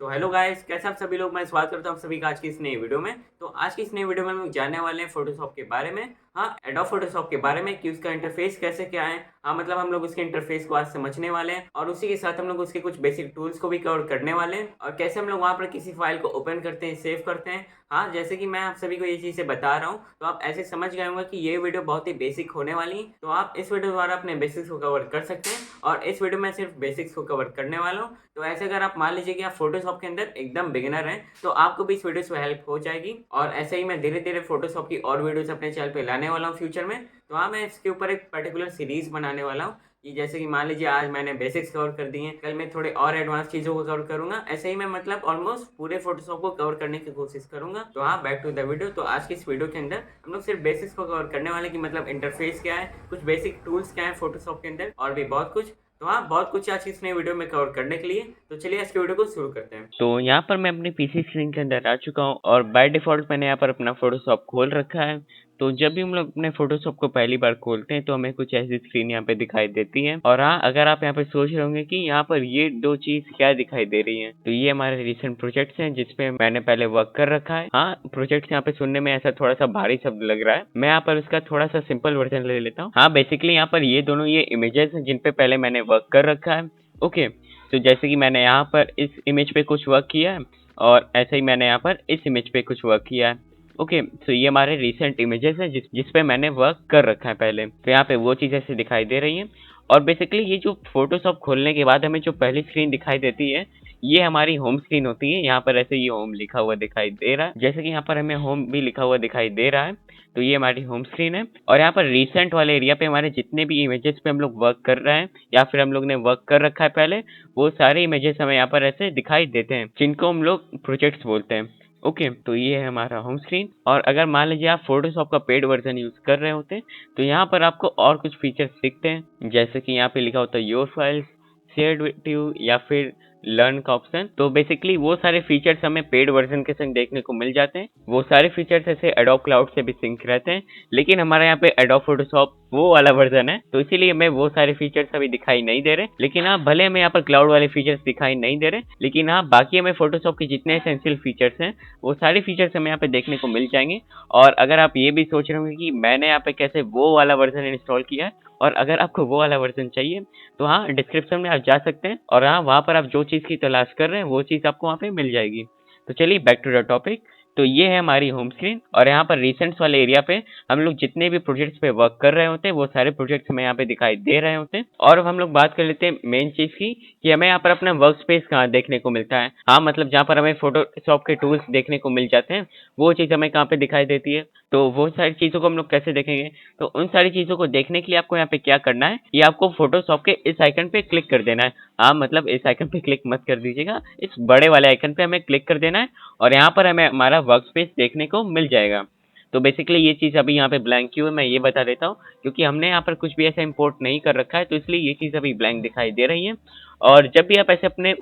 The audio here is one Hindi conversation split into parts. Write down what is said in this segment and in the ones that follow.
तो हेलो गाइस, कैसे आप सभी लोग। मैं स्वागत करता हूँ आप सभी का आज की इस नई वीडियो में। तो आज की इस नई वीडियो में हम लोग जानने वाले हैं फोटोशॉप के बारे में। हाँ, एडोब फोटोशॉप के बारे में कि उसका इंटरफेस कैसे क्या है। हाँ, मतलब हम लोग उसके इंटरफेस को आज समझने वाले हैं और उसी के साथ हम लोग उसके कुछ बेसिक टूल्स को भी कवर करने वाले हैं और कैसे हम लोग वहाँ पर किसी फाइल को ओपन करते हैं, सेव करते हैं। हाँ, जैसे कि मैं आप सभी को ये चीज़ें बता रहा हूँ तो आप ऐसे समझ गए होंगे कि ये वीडियो बहुत ही बेसिक होने वाली है। तो आप इस वीडियो द्वारा अपने बेसिक्स को कवर कर सकते हैं और इस वीडियो में सिर्फ बेसिक्स को कवर करने वाला हूँ। तो ऐसे अगर आप मान लीजिए कि आप फोटोशॉप के अंदर एकदम बिगिनर हैं तो आपको भी इस वीडियो से हेल्प हो जाएगी। और ऐसे ही मैं धीरे धीरे फोटोशॉप की और वीडियोस अपने चैनल पे लाने वाला हूँ फ्यूचर में। तो हाँ, मैं इसके ऊपर एक पर्टिकुलर सीरीज बनाने वाला हूँ कि जैसे कि मान लीजिए आज मैंने बेसिक्स कवर कर दिए हैं, कल मैं थोड़े और एडवांस चीज़ों को कवर करूंगा। ऐसे ही मैं मतलब ऑलमोस्ट पूरे फोटोशॉप को कवर करने की कोशिश करूंगा। तो हाँ, बैक टू द वीडियो। तो आज की इस वीडियो के अंदर हम लोग सिर्फ बेसिक्स को कवर करने वाले कि मतलब इंटरफेस क्या है, कुछ बेसिक टूल्स क्या है फोटोशॉप के अंदर और भी बहुत कुछ। तो हाँ, बहुत कुछ आज की इस नई वीडियो में कवर करने के लिए। तो चलिए आज की वीडियो को शुरू करते हैं। तो यहाँ पर मैं अपनी पीसी स्क्रीन के अंदर आ चुका हूँ और बाय डिफ़ॉल्ट मैंने यहाँ पर अपना फ़ोटोशॉप खोल रखा है। तो जब भी हम लोग अपने फ़ोटोशॉप को पहली बार खोलते हैं तो हमें कुछ ऐसी स्क्रीन यहाँ पे दिखाई देती है। और हाँ, अगर आप यहाँ पे सोच रहे होंगे कि यहाँ पर ये दो चीज़ क्या दिखाई दे रही है, तो ये हमारे रिसेंट प्रोजेक्ट्स हैं जिसपे मैंने पहले वर्क कर रखा है। हाँ, प्रोजेक्ट्स यहाँ पे सुनने में ऐसा थोड़ा सा भारी शब्द लग रहा है, मैं यहाँ पर इसका थोड़ा सा सिंपल वर्जन ले लेता हूँ। हाँ, बेसिकली यहाँ पर ये दोनों ये इमेजेस हैं जिन पे पहले मैंने वर्क कर रखा है। ओके, तो जैसे कि मैंने यहाँ पर इस इमेज पे कुछ वर्क किया है और ऐसे ही मैंने यहाँ पर इस इमेज पे कुछ वर्क किया है। ओके, तो ये हमारे रिसेंट इमेजेस हैं जिस पे मैंने वर्क कर रखा है पहले। तो यहाँ पे वो चीज़ ऐसे दिखाई दे रही है। और बेसिकली ये जो फोटोशॉप खोलने के बाद हमें जो पहली स्क्रीन दिखाई देती है, ये हमारी होम स्क्रीन होती है। यहाँ पर ऐसे ये होम लिखा हुआ दिखाई दे रहा है, जैसे कि यहाँ पर हमें होम भी लिखा हुआ दिखाई दे रहा है। तो ये हमारी होम स्क्रीन है और यहाँ पर रिसेंट वाले एरिया पे हमारे जितने भी इमेजेस पे हम लोग वर्क कर रहे हैं या फिर हम लोग ने वर्क कर रखा है पहले, वो सारे इमेजेस हमें यहाँ पर ऐसे दिखाई देते हैं जिनको हम लोग प्रोजेक्ट्स बोलते हैं। ओके, तो ये है हमारा होम स्क्रीन। और अगर मान लीजिए आप फोटोशॉप का पेड वर्जन यूज कर रहे होते हैं तो यहाँ पर आपको और कुछ फीचर्स दिखते हैं, जैसे कि यहाँ पे लिखा होता है your files, shared with you या फिर लर्न का ऑप्शन। तो बेसिकली वो सारे फीचर्स हमें पेड वर्जन के संग देखने को मिल जाते हैं। वो सारे फीचर्स ऐसे एडोब क्लाउड से भी सिंक रहते हैं, लेकिन हमारे यहाँ पे एडोब फोटोशॉप वो वाला वर्जन है तो इसीलिए हमें वो सारे फीचर्स अभी दिखाई नहीं दे रहे। लेकिन हाँ, भले हमें यहाँ पर क्लाउड वाले फीचर्स दिखाई नहीं दे रहे, लेकिन हाँ, बाकी हमें फोटोशॉप के जितने एसेंशियल फीचर्स हैं वो सारे फीचर्स हमें यहाँ पे देखने को मिल जाएंगे। और अगर आप ये भी सोच रहे होंगे कि मैंने यहाँ पे कैसे वो वाला वर्जन इंस्टॉल किया है, और अगर आपको वो वाला वर्जन चाहिए तो हाँ, डिस्क्रिप्शन में आप जा सकते हैं और हाँ, वहाँ पर आप जो चीज़ की तलाश कर रहे हैं वो चीज़ आपको वहाँ पे मिल जाएगी। तो चलिए बैक टू द टॉपिक। तो ये है हमारी होम स्क्रीन और यहाँ पर रिसेंट्स वाले एरिया पे हम लोग जितने भी प्रोजेक्ट्स पे वर्क कर रहे होते हैं वो सारे प्रोजेक्ट्स हमें यहाँ पे दिखाई दे रहे होते हैं। और अब हम लोग बात कर लेते हैं मेन चीज़ की कि हमें यहाँ पर अपना वर्क स्पेस कहाँ देखने को मिलता है। हाँ, मतलब जहाँ पर हमें फोटोशॉप के टूल्स देखने को मिल जाते हैं वो चीज़ हमें कहाँ पे दिखाई देती है। तो वो सारी चीज़ों को हम लोग कैसे देखेंगे, तो उन सारी चीज़ों को देखने के लिए आपको यहाँ पे क्या करना है, ये आपको फोटोशॉप के इस आइकन पे क्लिक कर देना है। हाँ, मतलब इस आइकन पे क्लिक मत कर दीजिएगा, इस बड़े वाले आइकन पे हमें क्लिक कर देना है और यहाँ पर हमें हमारा वर्क स्पेस देखने को मिल जाएगा। तो बेसिकली ये चीज़ अभी यहाँ पे ब्लैंक क्यों है मैं ये बता देता हूँ, क्योंकि हमने यहाँ पर कुछ भी ऐसा इंपोर्ट नहीं कर रखा है तो इसलिए ये चीज़ अभी ब्लैंक दिखाई दे रही है। और जब भी आप ऐसे अपने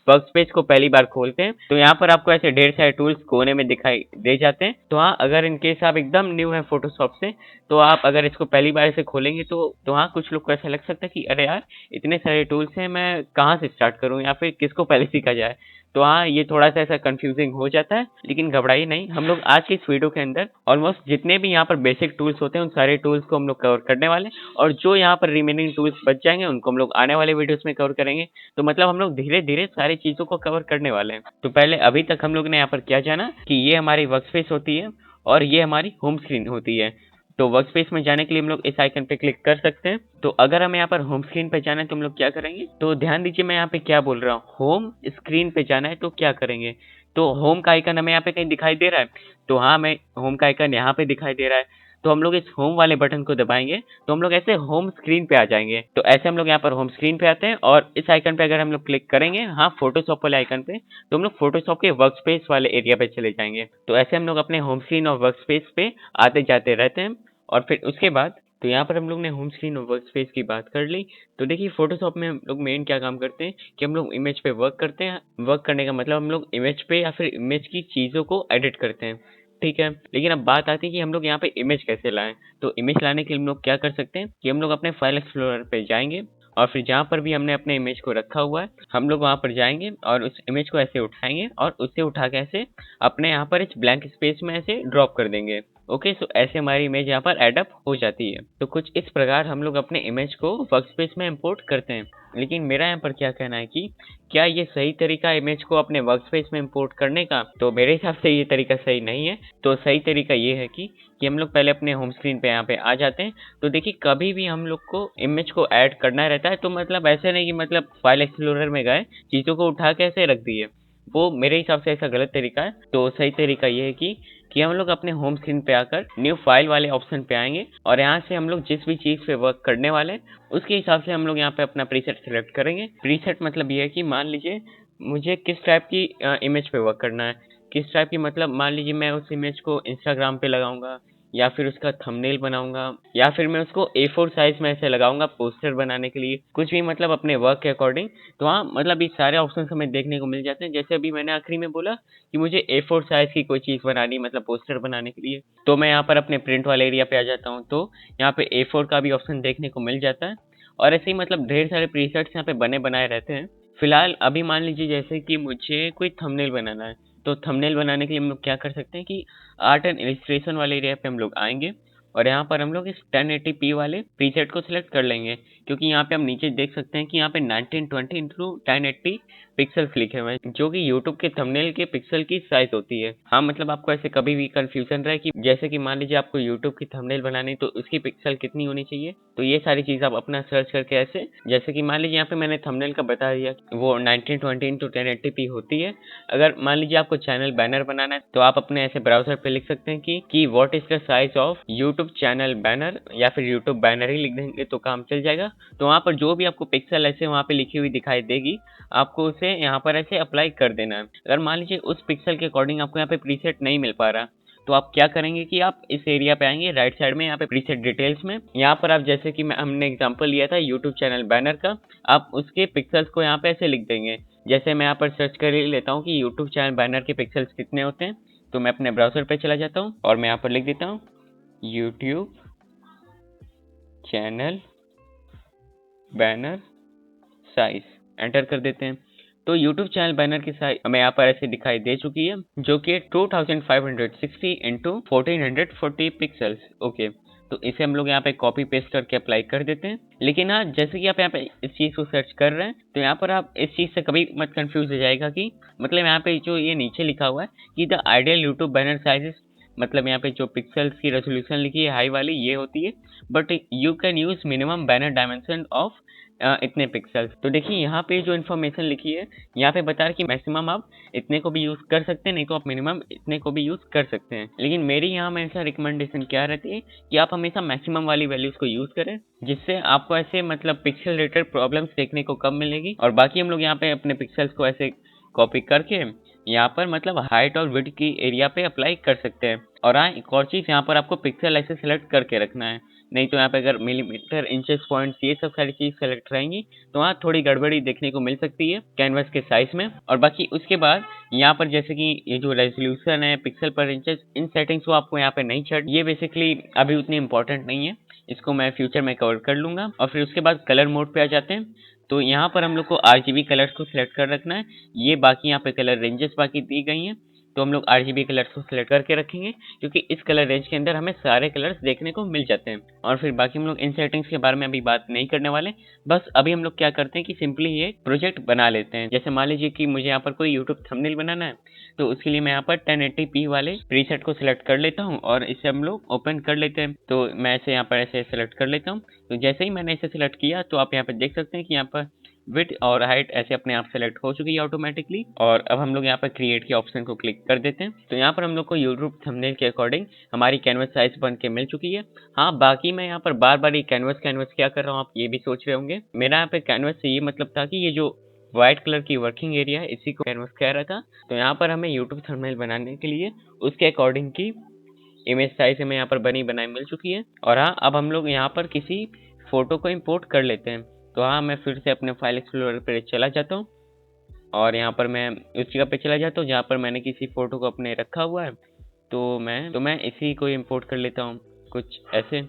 वर्क स्पेस को पहली बार खोलते हैं तो यहाँ पर आपको ऐसे ढेर सारे टूल्स कोने में दिखाई दे जाते हैं। तो हाँ, अगर इनकेस आप एकदम न्यू है फोटोशॉप से तो आप अगर इसको पहली बार से खोलेंगे तो हाँ, कुछ लोग को ऐसा लग सकता है कि अरे यार, इतने सारे टूल्स हैं, मैं कहाँ से स्टार्ट करूँ या फिर किसको पहले सीखा जाए। तो हाँ, ये थोड़ा सा ऐसा कंफ्यूजिंग हो जाता है, लेकिन घबराइए नहीं, हम लोग आज की इस वीडियो के अंदर ऑलमोस्ट जितने भी यहाँ पर बेसिक टूल्स होते हैं उन सारे टूल्स को हम लोग कवर करने वाले हैं और जो यहाँ पर रिमेनिंग टूल्स बच जाएंगे उनको हम लोग आने वाले वीडियोस में कवर करेंगे। तो मतलब हम लोग धीरे धीरे सारी चीज़ों को कवर करने वाले हैं। तो पहले अभी तक हम लोग ने यहाँ पर क्या जाना कि ये हमारी वर्क स्पेस होती है और ये हमारी होम स्क्रीन होती है। तो वर्क स्पेस में जाने के लिए हम लोग इस आइकन पे क्लिक कर सकते हैं। तो अगर हमें यहाँ पर होम स्क्रीन पे जाना है तो हम लोग क्या करेंगे, तो ध्यान दीजिए मैं यहाँ पे क्या बोल रहा हूँ, होम स्क्रीन पे जाना है तो क्या करेंगे। तो होम का आइकन हमें यहाँ पे कहीं दिखाई दे रहा है, तो हाँ, हमें होम का आइकन यहाँ पे दिखाई दे रहा है। तो हम लोग इस होम वाले बटन को दबाएंगे तो हम लोग ऐसे होम स्क्रीन पे आ जाएंगे। तो ऐसे हम लोग यहाँ पर होम स्क्रीन पे आते हैं और इस आइकन पे अगर हम लोग क्लिक करेंगे, हाँ, फोटोशॉप वाले आइकन पे, तो हम लोग फोटोशॉप के वर्क स्पेस वाले एरिया पे चले जाएंगे। तो ऐसे हम लोग अपने होम स्क्रीन और वर्क स्पेस पे आते जाते रहते हैं। और फिर उसके बाद तो यहाँ पर हम लोग ने होम स्क्रीन और वर्क स्पेस की बात कर ली। तो देखिए, फोटोशॉप में हम लोग मेन क्या काम करते हैं कि हम लोग इमेज पे वर्क करते हैं। वर्क करने का मतलब हम लोग इमेज पे या फिर इमेज की चीज़ों को एडिट करते हैं, ठीक है। लेकिन अब बात आती है कि हम लोग यहाँ पे इमेज कैसे लाएं। तो इमेज लाने के लिए हम लोग क्या कर सकते हैं कि हम लोग अपने फाइल एक्सप्लोरर पे जाएंगे और फिर जहाँ पर भी हमने अपने इमेज को रखा हुआ है हम लोग वहाँ पर जाएंगे और उस इमेज को ऐसे उठाएंगे और उससे उठा के ऐसे अपने यहाँ पर इस ब्लैंक स्पेस में ऐसे ड्रॉप कर देंगे। ओके, सो ऐसे हमारी इमेज यहाँ पर एडअप हो जाती है। तो कुछ इस प्रकार हम लोग अपने इमेज को वर्कस्पेस में इंपोर्ट करते हैं। लेकिन मेरा यहाँ पर क्या कहना है कि क्या ये सही तरीका है इमेज को अपने वर्कस्पेस में इंपोर्ट करने का? तो मेरे हिसाब से ये तरीका सही नहीं है। तो सही तरीका ये है कि हम लोग पहले अपने होम स्क्रीन पे यहाँ पे आ जाते हैं। तो देखिए कभी भी हम लोग को इमेज को ऐड करना रहता है तो मतलब ऐसे नहीं कि मतलब फाइल एक्सप्लोरर में गए चीज़ों को उठा के ऐसे रख दिए, वो मेरे हिसाब से ऐसा गलत तरीका है। तो सही तरीका ये है कि हम लोग अपने होम स्क्रीन पे आकर न्यू फाइल वाले ऑप्शन पे आएंगे और यहाँ से हम लोग जिस भी चीज़ पे वर्क करने वाले हैं उसके हिसाब से हम लोग यहाँ पे अपना प्रीसेट सेलेक्ट करेंगे। प्रीसेट मतलब ये है कि मान लीजिए मुझे किस टाइप की इमेज पे वर्क करना है, किस टाइप की, मतलब मान लीजिए मैं उस इमेज को इंस्टाग्राम पे लगाऊंगा या फिर उसका थंबनेल बनाऊंगा या फिर मैं उसको A4 साइज में ऐसे लगाऊंगा पोस्टर बनाने के लिए, कुछ भी मतलब अपने वर्क के अकॉर्डिंग। तो हाँ, मतलब ये सारे ऑप्शन हमें देखने को मिल जाते हैं। जैसे अभी मैंने आखिरी में बोला कि मुझे A4 साइज की कोई चीज़ बनानी मतलब पोस्टर बनाने के लिए, तो मैं यहाँ पर अपने प्रिंट वाले एरिया पे आ जाता हूँ। तो यहाँ पे A4 का भी ऑप्शन देखने को मिल जाता है और ऐसे ही मतलब ढेर सारे प्रीसेट्स यहाँ पे बने बनाए रहते हैं। फिलहाल अभी मान लीजिए जैसे कि मुझे कोई थंबनेल बनाना है, तो थंबनेल बनाने के लिए हम लोग क्या कर सकते हैं कि आर्ट एंड इलिस्ट्रेशन वाले एरिया पे हम लोग आएंगे और यहाँ पर हम लोग इस 1080p वाले प्रीसेट को सिलेक्ट कर लेंगे, क्योंकि यहाँ पे हम नीचे देख सकते हैं कि यहाँ पे 1920 इंटू 1080 पिक्सल्स लिखे हुए हैं, जो कि यूट्यूब के थंबनेल के पिक्सल की साइज होती है। हाँ, मतलब आपको ऐसे कभी भी कंफ्यूजन रहे कि जैसे कि मान लीजिए आपको यूट्यूब की थंबनेल बनानी तो उसकी पिक्सल कितनी होनी चाहिए, तो ये सारी चीज़ आप अपना सर्च करके ऐसे, जैसे कि मान लीजिए यहाँ पे मैंने थंबनेल का बता दिया वो 1920 इंटू 1080p होती है। अगर मान लीजिए आपको चैनल बैनर बनाना है तो आप अपने ऐसे ब्राउजर पे लिख सकते हैं कि what is the size of YouTube channel banner, या फिर यूट्यूब बैनर ही लिख देंगे तो काम चल जाएगा। तो वहाँ पर जो भी आपको पिक्सल ऐसे वहाँ पे लिखी हुई दिखाई देगी आपको उसे यहाँ पर ऐसे अप्लाई कर देना है। अगर मान लीजिए उस पिक्सल के अकॉर्डिंग आपको यहाँ पे प्रीसेट नहीं मिल पा रहा तो आप क्या करेंगे कि आप इस एरिया पे आएंगे राइट साइड में, यहाँ पे प्रीसेट डिटेल्स में, यहाँ पर आप जैसे कि हमने एग्जांपल लिया था यूट्यूब चैनल बैनर का, आप उसके पिक्सल्स को यहाँ पे ऐसे लिख देंगे। जैसे मैं यहाँ पर सर्च कर ही लेता हूँ कि यूट्यूब चैनल बैनर के पिक्सल्स कितने होते हैं, तो मैं अपने ब्राउजर पे चला जाता हूँ और मैं यहाँ पर लिख देता हूँ YouTube channel banner size, enter कर देते हैं। तो YouTube चैनल बैनर की साइज हमें यहाँ पर ऐसे दिखाई दे चुकी है, जो कि 2560 इंटू 1440 पिक्सल्स। ओके, तो इसे हम लोग यहाँ पे कॉपी पेस्ट करके अप्लाई कर देते हैं। लेकिन हाँ, जैसे कि आप यहाँ पे इस चीज़ को सर्च कर रहे हैं तो यहाँ पर आप इस चीज़ से कभी मत कंफ्यूज हो जाएगा कि मतलब यहाँ पे जो ये नीचे लिखा हुआ है कि the ideal YouTube banner size, मतलब यहाँ पे जो पिक्सल्स की रेजोल्यूशन लिखी है हाई वाली ये होती है, but you can use minimum banner dimension of इतने पिक्सल्स। तो देखिए यहाँ पे जो इन्फॉर्मेशन लिखी है यहाँ पे बता रहा है कि मैक्सिमम आप इतने को भी यूज कर सकते हैं, नहीं तो आप मिनिमम इतने को भी यूज कर सकते हैं। लेकिन मेरी यहाँ हमेशा रिकमेंडेशन क्या रहती है कि आप हमेशा मैक्सिमम वाली वैल्यूज को यूज करें, जिससे आपको ऐसे मतलब पिक्सल रिलेटेड प्रॉब्लम्स देखने को कम मिलेगी। और बाकी हम लोग यहाँ पे अपने पिक्सल्स को ऐसे कॉपी करके यहाँ पर मतलब हाइट और विड्थ की एरिया पे अप्लाई कर सकते हैं। और हाँ, एक और चीज़, यहाँ पर आपको पिक्सल ऐसे सेलेक्ट करके रखना है, नहीं तो यहाँ पे अगर मिलीमीटर, इंचेस, पॉइंट्स ये सब सारी चीज़ सेलेक्ट रहेंगी तो वहाँ थोड़ी गड़बड़ी देखने को मिल सकती है कैनवस के साइज में। और बाकी उसके बाद यहाँ पर जैसे कि ये जो रेजोल्यूशन है, पिक्सल पर इंचेस, इन सेटिंग्स को आपको यहाँ पे नहीं छट, ये बेसिकली अभी उतनी इंपॉर्टेंट नहीं है, इसको मैं फ्यूचर में कवर कर लूंगा। और फिर उसके बाद कलर मोड पे आ जाते हैं। तो यहाँ पर हम लोग को RGB कलर्स को सिलेक्ट कर रखना है। ये बाकी यहाँ पे कलर रेंजेस बाकी दी गई हैं, तो हम लोग RGB कलर्स को सिलेक्ट करके रखेंगे, क्योंकि इस कलर रेंज के अंदर हमें सारे कलर्स देखने को मिल जाते हैं। और फिर बाकी हम लोग इन सेटिंग्स के बारे में अभी बात नहीं करने वाले, बस अभी हम लोग क्या करते हैं कि सिंपली ये प्रोजेक्ट बना लेते हैं। जैसे मान लीजिए कि मुझे यहाँ पर कोई यूट्यूब थंबनेल बनाना है, तो उसके लिए मैं यहाँ पर 1080p वाले प्रीसेट को सिलेक्ट कर लेता हूँ और इसे हम लोग ओपन कर लेते हैं। तो मैं इसे यहाँ पर ऐसे सेलेक्ट कर लेता हूँ। तो जैसे ही मैंने इसे सिलेक्ट किया तो आप यहाँ पर देख सकते हैं कि यहाँ पर विड्थ और हाइट ऐसे अपने आप सेलेक्ट हो चुकी है ऑटोमेटिकली। और अब हम लोग यहाँ पर क्रिएट के ऑप्शन को क्लिक कर देते हैं। तो यहाँ पर हम लोग को यूट्यूब थंबनेल के अकॉर्डिंग हमारी कैनवस साइज बन के मिल चुकी है। हाँ, बाकी मैं यहाँ पर बार बार ये कैनवस क्या कर रहा हूँ, आप ये भी सोच रहे होंगे। मेरा यहाँ पे कैनवस से ये मतलब था कि ये जो व्हाइट कलर की वर्किंग एरिया है इसी को कैनवस कह रहा था। तो यहाँ पर हमें यूट्यूब थंबनेल बनाने के लिए उसके अकॉर्डिंग की इमेज साइज हमें यहाँ पर बनी बनाई मिल चुकी है। और हाँ, अब हम लोग यहाँ पर किसी फोटो को इंपोर्ट कर लेते हैं। तो हाँ, मैं फिर से अपने फाइल एक्सप्लोरर पे चला जाता हूँ और यहाँ पर मैं उस जगह पे चला जाता हूँ जहाँ पर मैंने किसी फोटो को अपने रखा हुआ है। तो मैं इसी को इंपोर्ट कर लेता हूँ कुछ ऐसे।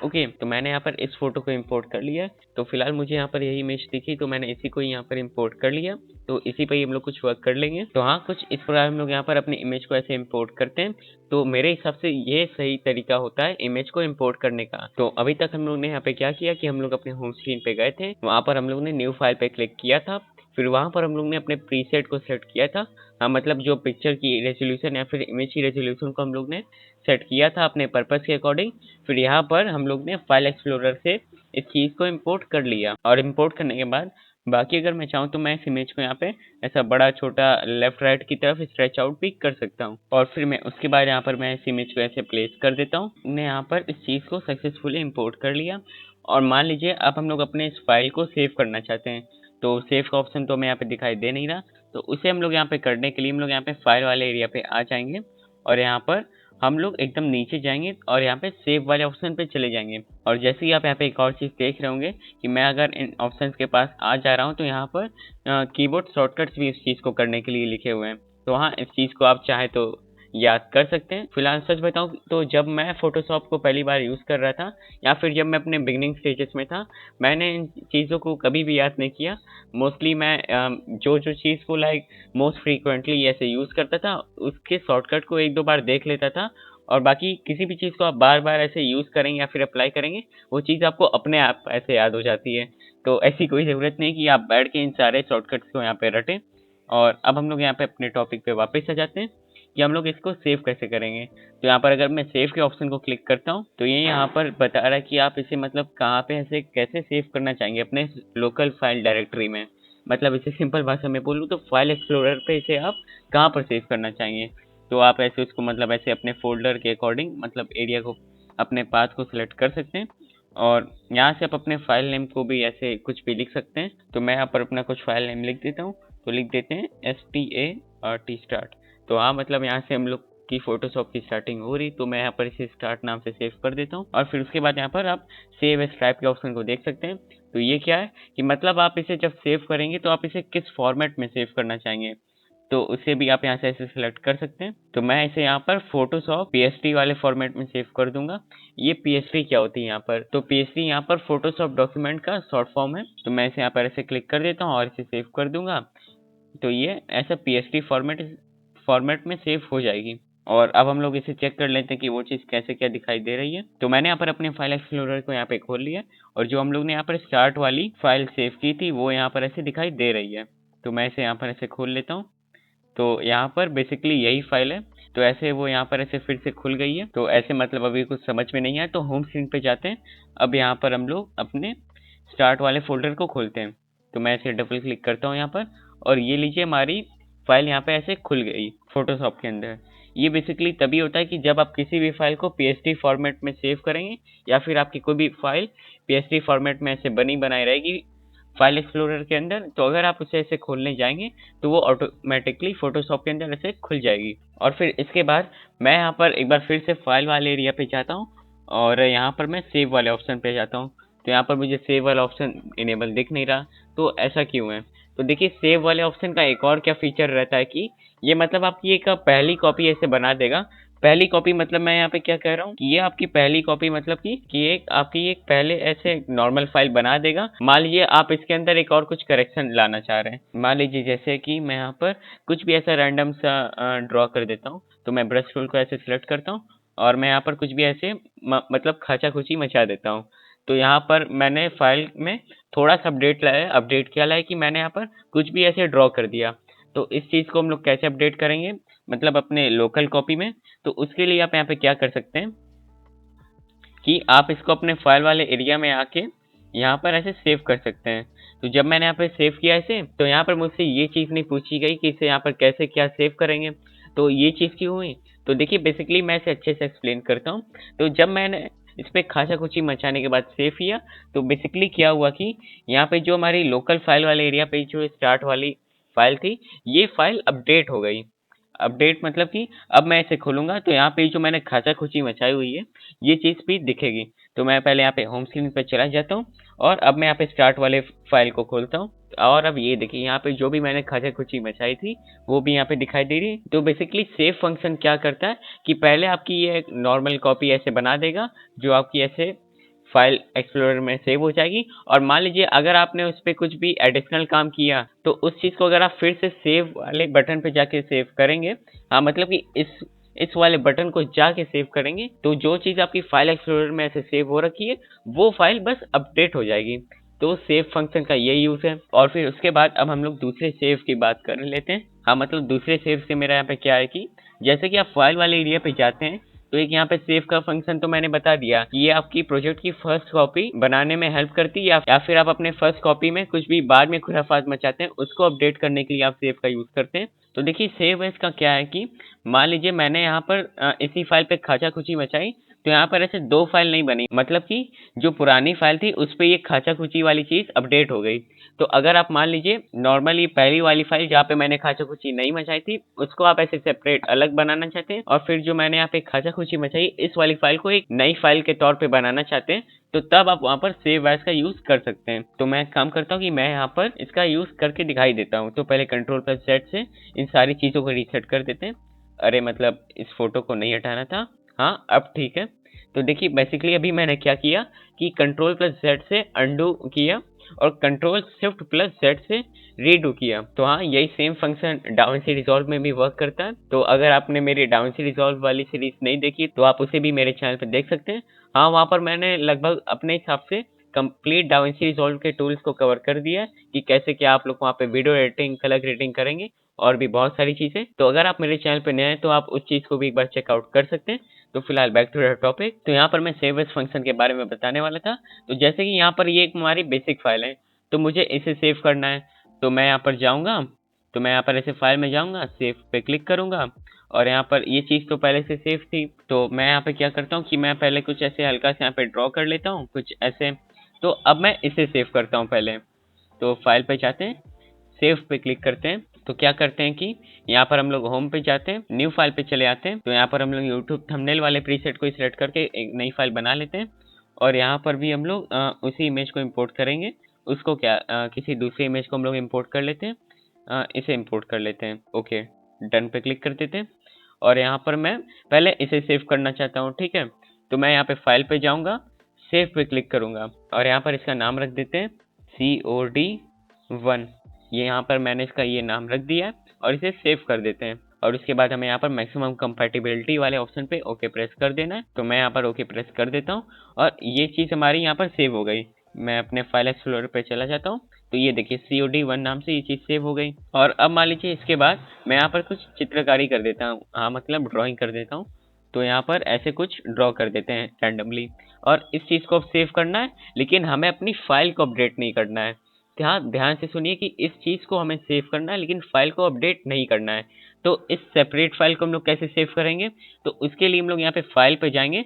ओके, तो मैंने यहाँ पर इस फोटो को इंपोर्ट कर लिया है। तो फिलहाल मुझे यहाँ पर यही इमेज दिखी, तो मैंने इसी को यहाँ पर इंपोर्ट कर लिया। तो इसी पे ही हम लोग कुछ वर्क कर लेंगे। तो हाँ, कुछ इस प्रकार हम लोग यहाँ पर अपनी इमेज को ऐसे इंपोर्ट करते हैं। तो मेरे हिसाब से ये सही तरीका होता है इमेज को इंपोर्ट करने का। तो अभी तक हम लोग ने यहाँ पे क्या किया कि हम लोग अपने होम स्क्रीन पे गए थे, वहाँ पर हम लोग ने न्यू फाइल पे क्लिक किया था। फिर वहाँ पर हम लोग ने अपने प्रीसेट को सेट किया था। हाँ, मतलब जो पिक्चर की रेजोल्यूशन या फिर इमेज की रेजोल्यूशन को हम लोग ने सेट किया था अपने पर्पस के अकॉर्डिंग। फिर यहाँ पर हम लोग ने फाइल एक्सप्लोरर से इस चीज़ को इंपोर्ट कर लिया, और इंपोर्ट करने के बाद बाकी अगर मैं चाहूँ तो मैं इस इमेज को यहाँ पे ऐसा बड़ा छोटा लेफ्ट राइट की तरफ स्ट्रेच आउट भी कर सकता हूँ। और फिर मैं उसके बाद यहाँ पर मैं इस इमेज को ऐसे प्लेस कर देता हूँ। हमने यहाँ पर इस चीज़ को सक्सेसफुली इंपोर्ट कर लिया। और मान लीजिए अब हम लोग अपने इस फाइल को सेव करना चाहते हैं। तो सेव का ऑप्शन तो हमें यहाँ पे दिखाई दे नहीं रहा। तो उसे हम लोग यहाँ पे करने के लिए हम लोग यहाँ पे फाइल वाले एरिया पे आ जाएंगे, और यहाँ पर हम लोग एकदम नीचे जाएंगे और यहाँ पे सेव वाले ऑप्शन पे चले जाएंगे। और जैसे ही आप यहाँ पे एक और चीज़ देख रहे होंगे कि मैं अगर इन ऑप्शंस के पास आ जा रहा हूँ, तो यहाँ पर कीबोर्ड शॉर्टकट्स भी इस चीज़ को करने के लिए लिखे हुए हैं। तो हाँ, इस चीज़ को आप चाहे तो याद कर सकते हैं। फिलहाल सच बताऊं तो जब मैं फोटोशॉप को पहली बार यूज़ कर रहा था, या फिर जब मैं अपने बिगिनिंग स्टेजेस में था, मैंने इन चीज़ों को कभी भी याद नहीं किया। मोस्टली मैं जो जो चीज़ को लाइक मोस्ट फ्रीक्वेंटली ऐसे यूज़ करता था, उसके शॉर्टकट को एक दो बार देख लेता था, और बाकी किसी भी चीज़ को आप बार बार ऐसे यूज़ करेंगे या फिर अप्लाई करेंगे, वो चीज़ आपको अपने आप ऐसे याद हो जाती है। तो ऐसी कोई ज़रूरत नहीं कि आप बैठ के इन सारे शॉर्टकट्स को यहाँ पे रटें। और अब हम लोग यहाँ पे अपने टॉपिक पे वापस आ जाते हैं कि हम लोग इसको सेव कैसे करेंगे। तो यहाँ पर अगर मैं सेव के ऑप्शन को क्लिक करता हूँ, तो ये यहाँ पर बता रहा है कि आप इसे मतलब कहाँ पे ऐसे कैसे सेव करना चाहेंगे अपने लोकल फाइल डायरेक्टरी में। मतलब इसे सिंपल भाषा में बोलूँ तो फाइल एक्सप्लोरर पे इसे आप कहाँ पर सेव करना चाहेंगे। तो आप ऐसे उसको मतलब ऐसे अपने फोल्डर के अकॉर्डिंग मतलब एरिया को, अपने पाथ को सिलेक्ट कर सकते हैं। और यहाँ से आप अपने फाइल नेम को भी ऐसे कुछ भी लिख सकते हैं। तो मैं यहाँ पर अपना कुछ फाइल नेम लिख देता हूँ। तो लिख देते हैं START स्टार्ट। तो हाँ, मतलब यहाँ से हम लोग की फोटोशॉप की स्टार्टिंग हो रही, तो मैं यहाँ पर इसे स्टार्ट नाम से सेव कर देता हूँ। और फिर उसके बाद यहाँ पर आप सेव एज टाइप के ऑप्शन को देख सकते हैं। तो ये क्या है कि मतलब आप इसे जब सेव करेंगे तो आप इसे किस फॉर्मेट में सेव करना चाहेंगे, तो उसे भी आप यहाँ से ऐसे सिलेक्ट कर सकते हैं। तो मैं इसे यहाँ पर फोटोशॉप PST वाले फॉर्मेट में सेव कर दूंगा। ये PST क्या होती है यहाँ पर, तो PST यहाँ पर फोटोशॉप डॉक्यूमेंट का शॉर्ट फॉर्म है। तो मैं इसे यहाँ पर ऐसे क्लिक कर देता हूँ और इसे सेव कर दूंगा। तो ये ऐसा PST फॉर्मेट में सेव हो जाएगी। और अब हम लोग इसे चेक कर लेते हैं कि वो चीज़ कैसे क्या दिखाई दे रही है। तो मैंने यहाँ पर अपने फाइल एक्सप्लोरर को यहाँ पे खोल लिया, और जो हम लोग ने यहाँ पर स्टार्ट वाली फाइल सेव की थी वो यहाँ पर ऐसे दिखाई दे रही है। तो मैं इसे यहाँ पर ऐसे खोल लेता हूँ। तो यहाँ पर बेसिकली यही फाइल है। तो ऐसे वो यहाँ पर ऐसे फिर से खुल गई है। तो ऐसे मतलब अभी कुछ समझ में नहीं आया, तो होम स्क्रीन पे जाते हैं। अब यहाँ पर हम लोग अपने स्टार्ट वाले फोल्डर को खोलते हैं। तो मैं ऐसे डबल क्लिक करता हूँ यहाँ पर, और ये लीजिए हमारी फाइल यहाँ पे ऐसे खुल गई फोटोशॉप के अंदर। ये बेसिकली तभी होता है कि जब आप किसी भी फाइल को PST फॉर्मेट में सेव करेंगे, या फिर आपकी कोई भी फाइल PST फॉर्मेट में ऐसे बनी बनाई रहेगी फाइल एक्सप्लोरर के अंदर, तो अगर आप उसे ऐसे खोलने जाएंगे तो वो ऑटोमेटिकली फोटोशॉप के अंदर ऐसे खुल जाएगी। और फिर इसके बाद मैं यहाँ पर एक बार फिर से फाइल वाले एरिया पे जाता हूँ, और यहाँ पर मैं सेव वाले ऑप्शन पे जाता हूँ। तो यहाँ पर मुझे सेव वाला ऑप्शन इनेबल दिख नहीं रहा, तो ऐसा क्यों है। तो देखिए, सेव वाले ऑप्शन का एक और क्या फीचर रहता है कि ये मतलब आपकी एक पहली कॉपी ऐसे बना देगा। पहली कॉपी मतलब मैं यहाँ पे क्या कह रहा हूँ कि ये आपकी पहली कॉपी मतलब कि एक आपकी एक पहले ऐसे नॉर्मल फाइल बना देगा। मान लीजिए आप इसके अंदर एक और कुछ करेक्शन लाना चाह रहे हैं। मान लीजिए जैसे कि मैं यहाँ पर कुछ भी ऐसा रैंडम सा ड्रॉ कर देता हूँ। तो मैं ब्रश टूल को ऐसे सिलेक्ट करता हूँ, और मैं यहाँ पर कुछ भी ऐसे मतलब खाचा खुची मचा देता हूँ। तो यहाँ पर मैंने फाइल में थोड़ा सा अपडेट क्या लाया कि मैंने यहाँ पर कुछ भी ऐसे ड्रॉ कर दिया। तो इस चीज़ को हम लोग कैसे अपडेट करेंगे, मतलब अपने लोकल कॉपी में। तो उसके लिए आप यहाँ पे क्या कर सकते हैं कि आप इसको अपने फाइल वाले एरिया में आके यहाँ पर ऐसे सेव कर सकते हैं। तो जब मैंने यहाँ पे सेव किया इसे, तो यहाँ पर मुझसे ये चीज़ नहीं पूछी गई कि इसे यहाँ पर कैसे क्या सेव करेंगे। तो ये चीज़ क्यों हुई, तो देखिए बेसिकली मैं इसे अच्छे से एक्सप्लेन करता हूँ। तो जब मैंने इस पर खाचा खुची मचाने के बाद सेव किया, तो बेसिकली क्या हुआ कि यहाँ पे जो हमारी लोकल फाइल वाले एरिया पे जो स्टार्ट वाली फाइल थी, ये फाइल अपडेट हो गई। अपडेट मतलब कि अब मैं इसे खोलूंगा तो यहाँ पे जो मैंने खाचा खुची मचाई हुई है ये चीज़ भी दिखेगी। तो मैं पहले यहाँ पे होम स्क्रीन पे चला जाता हूँ, और अब मैं यहाँ पे स्टार्ट वाले फाइल को खोलता हूँ। और अब ये देखिए, यहाँ पे जो भी मैंने खाचा खुची मचाई थी वो भी यहाँ पे दिखाई दे रही है। तो बेसिकली सेव फंक्शन क्या करता है कि पहले आपकी ये नॉर्मल कॉपी ऐसे बना देगा जो आपकी ऐसे फाइल एक्सप्लोरर में सेव हो जाएगी। और मान लीजिए अगर आपने उस पे कुछ भी एडिशनल काम किया तो उस चीज़ को अगर आप फिर से सेव वाले बटन पे जाके सेव करेंगे, हाँ मतलब कि इस वाले बटन को जाके सेव करेंगे तो जो चीज़ आपकी फाइल एक्सप्लोरर में ऐसे सेव हो रखी है वो फाइल बस अपडेट हो जाएगी। तो सेव फंक्शन का ये यूज है। और फिर उसके बाद अब हम लोग दूसरे सेव की बात कर लेते हैं। हाँ मतलब दूसरे सेव से मेरा यहाँ पे क्या है कि जैसे कि आप फाइल वाले एरिया पे जाते हैं तो एक यहाँ पे सेव का फंक्शन तो मैंने बता दिया कि ये आपकी प्रोजेक्ट की फर्स्ट कॉपी बनाने में हेल्प करती है, या फिर आप अपने फर्स्ट कॉपी में कुछ भी बाद में खुराफात मचाते हैं उसको अपडेट करने के लिए आप सेव का यूज करते हैं। तो देखिए सेव एज का क्या है कि मान लीजिए मैंने यहाँ पर इसी फाइल पे खाचा खुची मचाई तो यहाँ पर ऐसे दो फाइल नहीं बनी, मतलब कि जो पुरानी फाइल थी उस पे ये खाचा खुची वाली चीज अपडेट हो गई। तो अगर आप मान लीजिए नॉर्मली पहली वाली फाइल जहाँ पे मैंने खाचा खुची नहीं मचाई थी उसको आप ऐसे सेपरेट अलग बनाना चाहते हैं, और फिर जो मैंने यहाँ पे खाचा खुची मचाई इस वाली फाइल को एक नई फाइल के तौर पे बनाना चाहते हैं, तो तब आप वहाँ पर सेव एज का यूज कर सकते हैं। तो मैं काम करता हूँ कि मैं यहाँ पर इसका यूज करके दिखाई देता हूँ। तो पहले Ctrl+Z से इन सारी चीजों को रीसेट कर देते हैं। अरे मतलब इस फोटो को नहीं हटाना था। हाँ अब ठीक है। तो देखिए बेसिकली अभी मैंने क्या किया कि Ctrl+Z से अंडू किया और Ctrl+Shift+Z से रीडू किया। तो हाँ यही सेम फंक्शन DaVinci Resolve में भी वर्क करता है। तो अगर आपने मेरी DaVinci Resolve वाली सीरीज नहीं देखी तो आप उसे भी मेरे चैनल पर देख सकते हैं। हाँ वहाँ पर मैंने लगभग अपने हिसाब से कंप्लीट DaVinci Resolve के टूल्स को कवर कर दिया है कि कैसे क्या आप लोग वहाँ पे वीडियो एडिटिंग, कलर ग्रेडिंग करेंगे और भी बहुत सारी चीजें। तो अगर आप मेरे चैनल पे नए हैं तो आप उस चीज को भी एक बार चेकआउट कर सकते हैं। तो फिलहाल बैक टू द टॉपिक। तो यहाँ पर मैं सेव एज फंक्शन के बारे में बताने वाला था। तो जैसे कि यहाँ पर ये एक हमारी बेसिक फाइल है तो मुझे इसे सेव करना है। तो मैं यहाँ पर जाऊँगा, तो मैं यहाँ पर ऐसे फाइल में जाऊँगा, सेव पे क्लिक करूँगा और यहाँ पर ये चीज़ तो पहले से सेव थी। तो मैं यहाँ पे क्या करता हूँ कि मैं पहले कुछ ऐसे हल्का से यहाँ पे ड्रॉ कर लेता हूँ कुछ ऐसे। तो अब मैं इसे सेव करता हूँ पहले। तो फाइल पे जाते हैं, सेव पे क्लिक करते हैं। तो क्या करते हैं कि यहाँ पर हम लोग होम पे जाते हैं, न्यू फाइल पे चले आते हैं। तो यहाँ पर हम लोग यूट्यूब थंबनेल वाले प्रीसेट को सिलेक्ट करके एक नई फाइल बना लेते हैं। और यहाँ पर भी हम लोग उसी इमेज को इंपोर्ट करेंगे। उसको क्या किसी दूसरे इमेज को हम लोग इंपोर्ट कर लेते हैं, इसे इंपोर्ट कर लेते हैं। ओके डन पे क्लिक कर देते हैं। और यहाँ पर मैं पहले इसे सेव करना चाहता हूँ, ठीक है। तो मैं यहाँ पे फाइल पे जाऊँगा, सेव पे क्लिक करूँगा और यहाँ पर इसका नाम रख देते हैं COD1। ये यहाँ पर मैंने इसका ये नाम रख दिया है और इसे सेव कर देते हैं। और उसके बाद हमें यहाँ पर मैक्सिमम कंपैटिबिलिटी वाले ऑप्शन पे ओके प्रेस कर देना है। तो मैं यहाँ पर ओके प्रेस कर देता हूँ और ये चीज़ हमारी यहाँ पर सेव हो गई। मैं अपने फाइल एक्सप्लोरर पे चला जाता हूँ। तो ये देखिए COD1 नाम से ये चीज़ सेव हो गई। और अब मान लीजिए इसके बाद मैं यहाँ पर कुछ चित्रकारी कर देता हूँ, हाँ मतलब ड्राइंग कर देता हूँ। तो यहाँ पर ऐसे कुछ ड्रॉ कर देते हैं रैंडमली। और इस चीज़ को अब सेव करना है लेकिन हमें अपनी फाइल को अपडेट नहीं करना है। ध्यान से सुनिए कि इस चीज़ को हमें सेव करना है लेकिन फाइल को अपडेट नहीं करना है। तो इस सेपरेट फाइल को हम लोग कैसे सेव करेंगे? तो उसके लिए हम लोग यहाँ पे फाइल पे जाएंगे,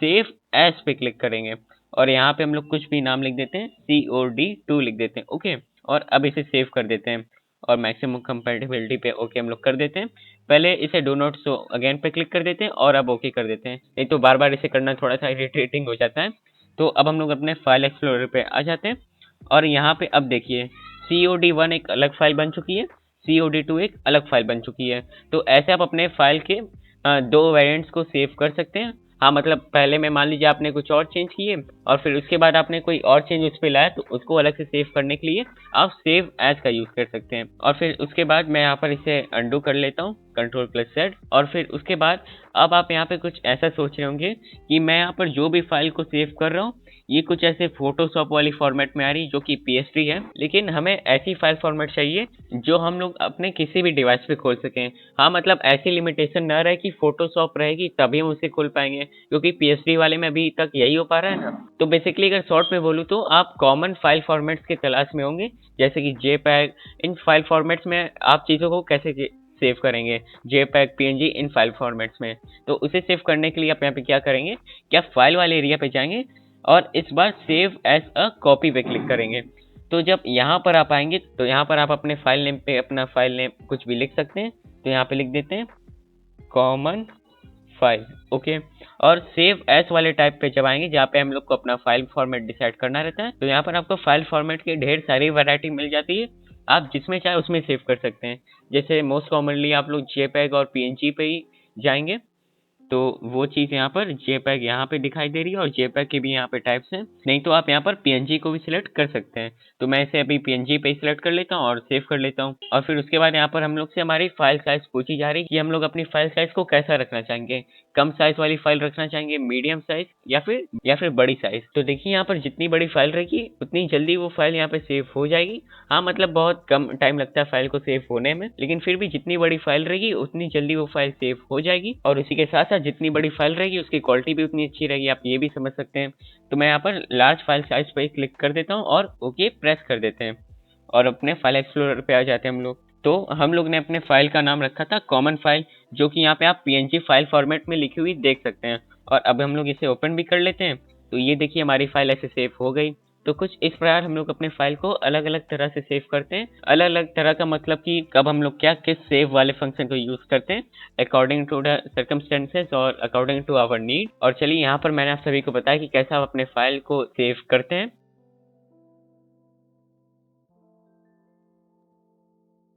सेव एज पे क्लिक करेंगे और यहाँ पे हम लोग कुछ भी नाम लिख देते हैं, COD2 लिख देते हैं। ओके और अब इसे सेव कर देते हैं और मैक्सिमम कंपैटिबिलिटी पे ओके हम लोग कर देते हैं। पहले इसे डू नॉट शो अगेन पे क्लिक कर देते हैं और अब ओके कर देते हैं, नहीं तो बार बार इसे करना थोड़ा सा इरिटेटिंग हो जाता है। तो अब हम लोग अपने फाइल एक्सप्लोरर पे आ जाते हैं और यहाँ पे अब देखिए COD1 एक अलग फाइल बन चुकी है, COD2 एक अलग फाइल बन चुकी है। तो ऐसे आप अपने फाइल के दो वेरिएंट्स को सेव कर सकते हैं। हाँ मतलब पहले में मान लीजिए आपने कुछ और चेंज किए और फिर उसके बाद आपने कोई और चेंज उस पर लाया तो उसको अलग से सेव करने के लिए आप सेव एज का यूज कर सकते हैं। और फिर उसके बाद मैं यहाँ पर इसे अंडू कर लेता हूँ Ctrl+Z। और फिर उसके बाद अब आप यहाँ पे कुछ ऐसा सोच रहे होंगे कि मैं यहाँ पर जो भी फाइल को सेव कर रहा हूँ ये कुछ ऐसे फोटोशॉप वाली फॉर्मेट में आ रही जो कि PST है, लेकिन हमें ऐसी फाइल फॉर्मेट चाहिए जो हम लोग अपने किसी भी डिवाइस पे खोल सकें। हाँ मतलब ऐसी लिमिटेशन न रहे कि फोटोशॉप रहेगी तभी हम उसे खोल पाएंगे, क्योंकि PST वाले में अभी तक यही हो पा रहा है ना। तो बेसिकली अगर शॉर्ट में बोलूँ तो आप कॉमन फाइल फॉर्मेट्स की तलाश में होंगे, जैसे कि JPEG। इन फाइल फॉर्मेट्स में आप चीज़ों को कैसे सेव करेंगे, JPEG, PNG in file formats में। तो उसे सेव करने के लिए आप यहाँ पे क्या करेंगे, क्या फाइल वाले एरिया पे जाएंगे और इस बार सेव एज अ कॉपी पे क्लिक करेंगे। तो जब यहाँ पर आप आएंगे तो यहाँ पर आप अपने फाइल नेम पे अपना फाइल नेम कुछ भी लिख सकते हैं। तो यहाँ पे लिख देते हैं कॉमन फाइल। ओके और सेव एज वाले टाइप पे जब आएंगे जहाँ पे हम लोग को अपना फाइल फॉर्मेट डिसाइड करना रहता है, तो यहाँ पर आपको फाइल फॉर्मेट की ढेर सारी वैरायटी मिल जाती है। आप जिसमें चाहे उसमें सेव कर सकते हैं। जैसे मोस्ट कॉमनली आप लोग JPEG और PNG पे ही जाएंगे। तो वो चीज़ यहाँ पर जेपैग यहाँ पे दिखाई दे रही है और जेपैग के भी यहाँ पे टाइप्स हैं। नहीं तो आप यहाँ पर पीएनजी को भी सिलेक्ट कर सकते हैं। तो मैं इसे अभी पीएनजी पे ही सिलेक्ट कर लेता हूँ और सेव कर लेता हूँ। और फिर उसके बाद यहाँ पर हम लोग से हमारी फाइल साइज पूछी जा रही है कि हम लोग अपनी फाइल साइज को कैसा रखना चाहेंगे, कम साइज वाली फाइल रखना चाहेंगे, मीडियम साइज या फिर बड़ी साइज। तो देखिए यहाँ पर जितनी बड़ी फाइल रहेगी उतनी जल्दी वो फाइल यहाँ पे सेव हो जाएगी। हाँ मतलब बहुत कम टाइम लगता है फाइल को सेव होने में, लेकिन फिर भी जितनी बड़ी फाइल रहेगी उतनी जल्दी वो फाइल सेव हो जाएगी। और उसी के साथ साथ जितनी बड़ी फाइल रहेगी उसकी क्वालिटी भी उतनी अच्छी रहेगी, आप ये भी समझ सकते हैं। तो मैं यहाँ पर लार्ज फाइल साइज पे क्लिक कर देता हूँ और ओके प्रेस कर देते हैं और अपने फाइल एक्सप्लोरर पे आ जाते हैं हम लोग। तो हम लोग ने अपने फाइल का नाम रखा था कॉमन फाइल, जो कि यहाँ पे आप पीएनजी फाइल फॉर्मेट में लिखी हुई देख सकते हैं। और अब हम लोग इसे ओपन भी कर लेते हैं। तो ये देखिए हमारी फाइल ऐसे सेव हो गई। तो कुछ इस प्रकार हम लोग अपने फाइल को अलग अलग तरह से सेव करते हैं। अलग अलग तरह का मतलब कि कब हम लोग क्या किस सेव वाले फंक्शन को यूज करते हैं अकॉर्डिंग टू द सर्कमस्टेंसेस और अकॉर्डिंग टू आवर नीड। और चलिए यहाँ पर मैंने आप सभी को बताया कि कैसे आप अपने फाइल को सेव करते हैं।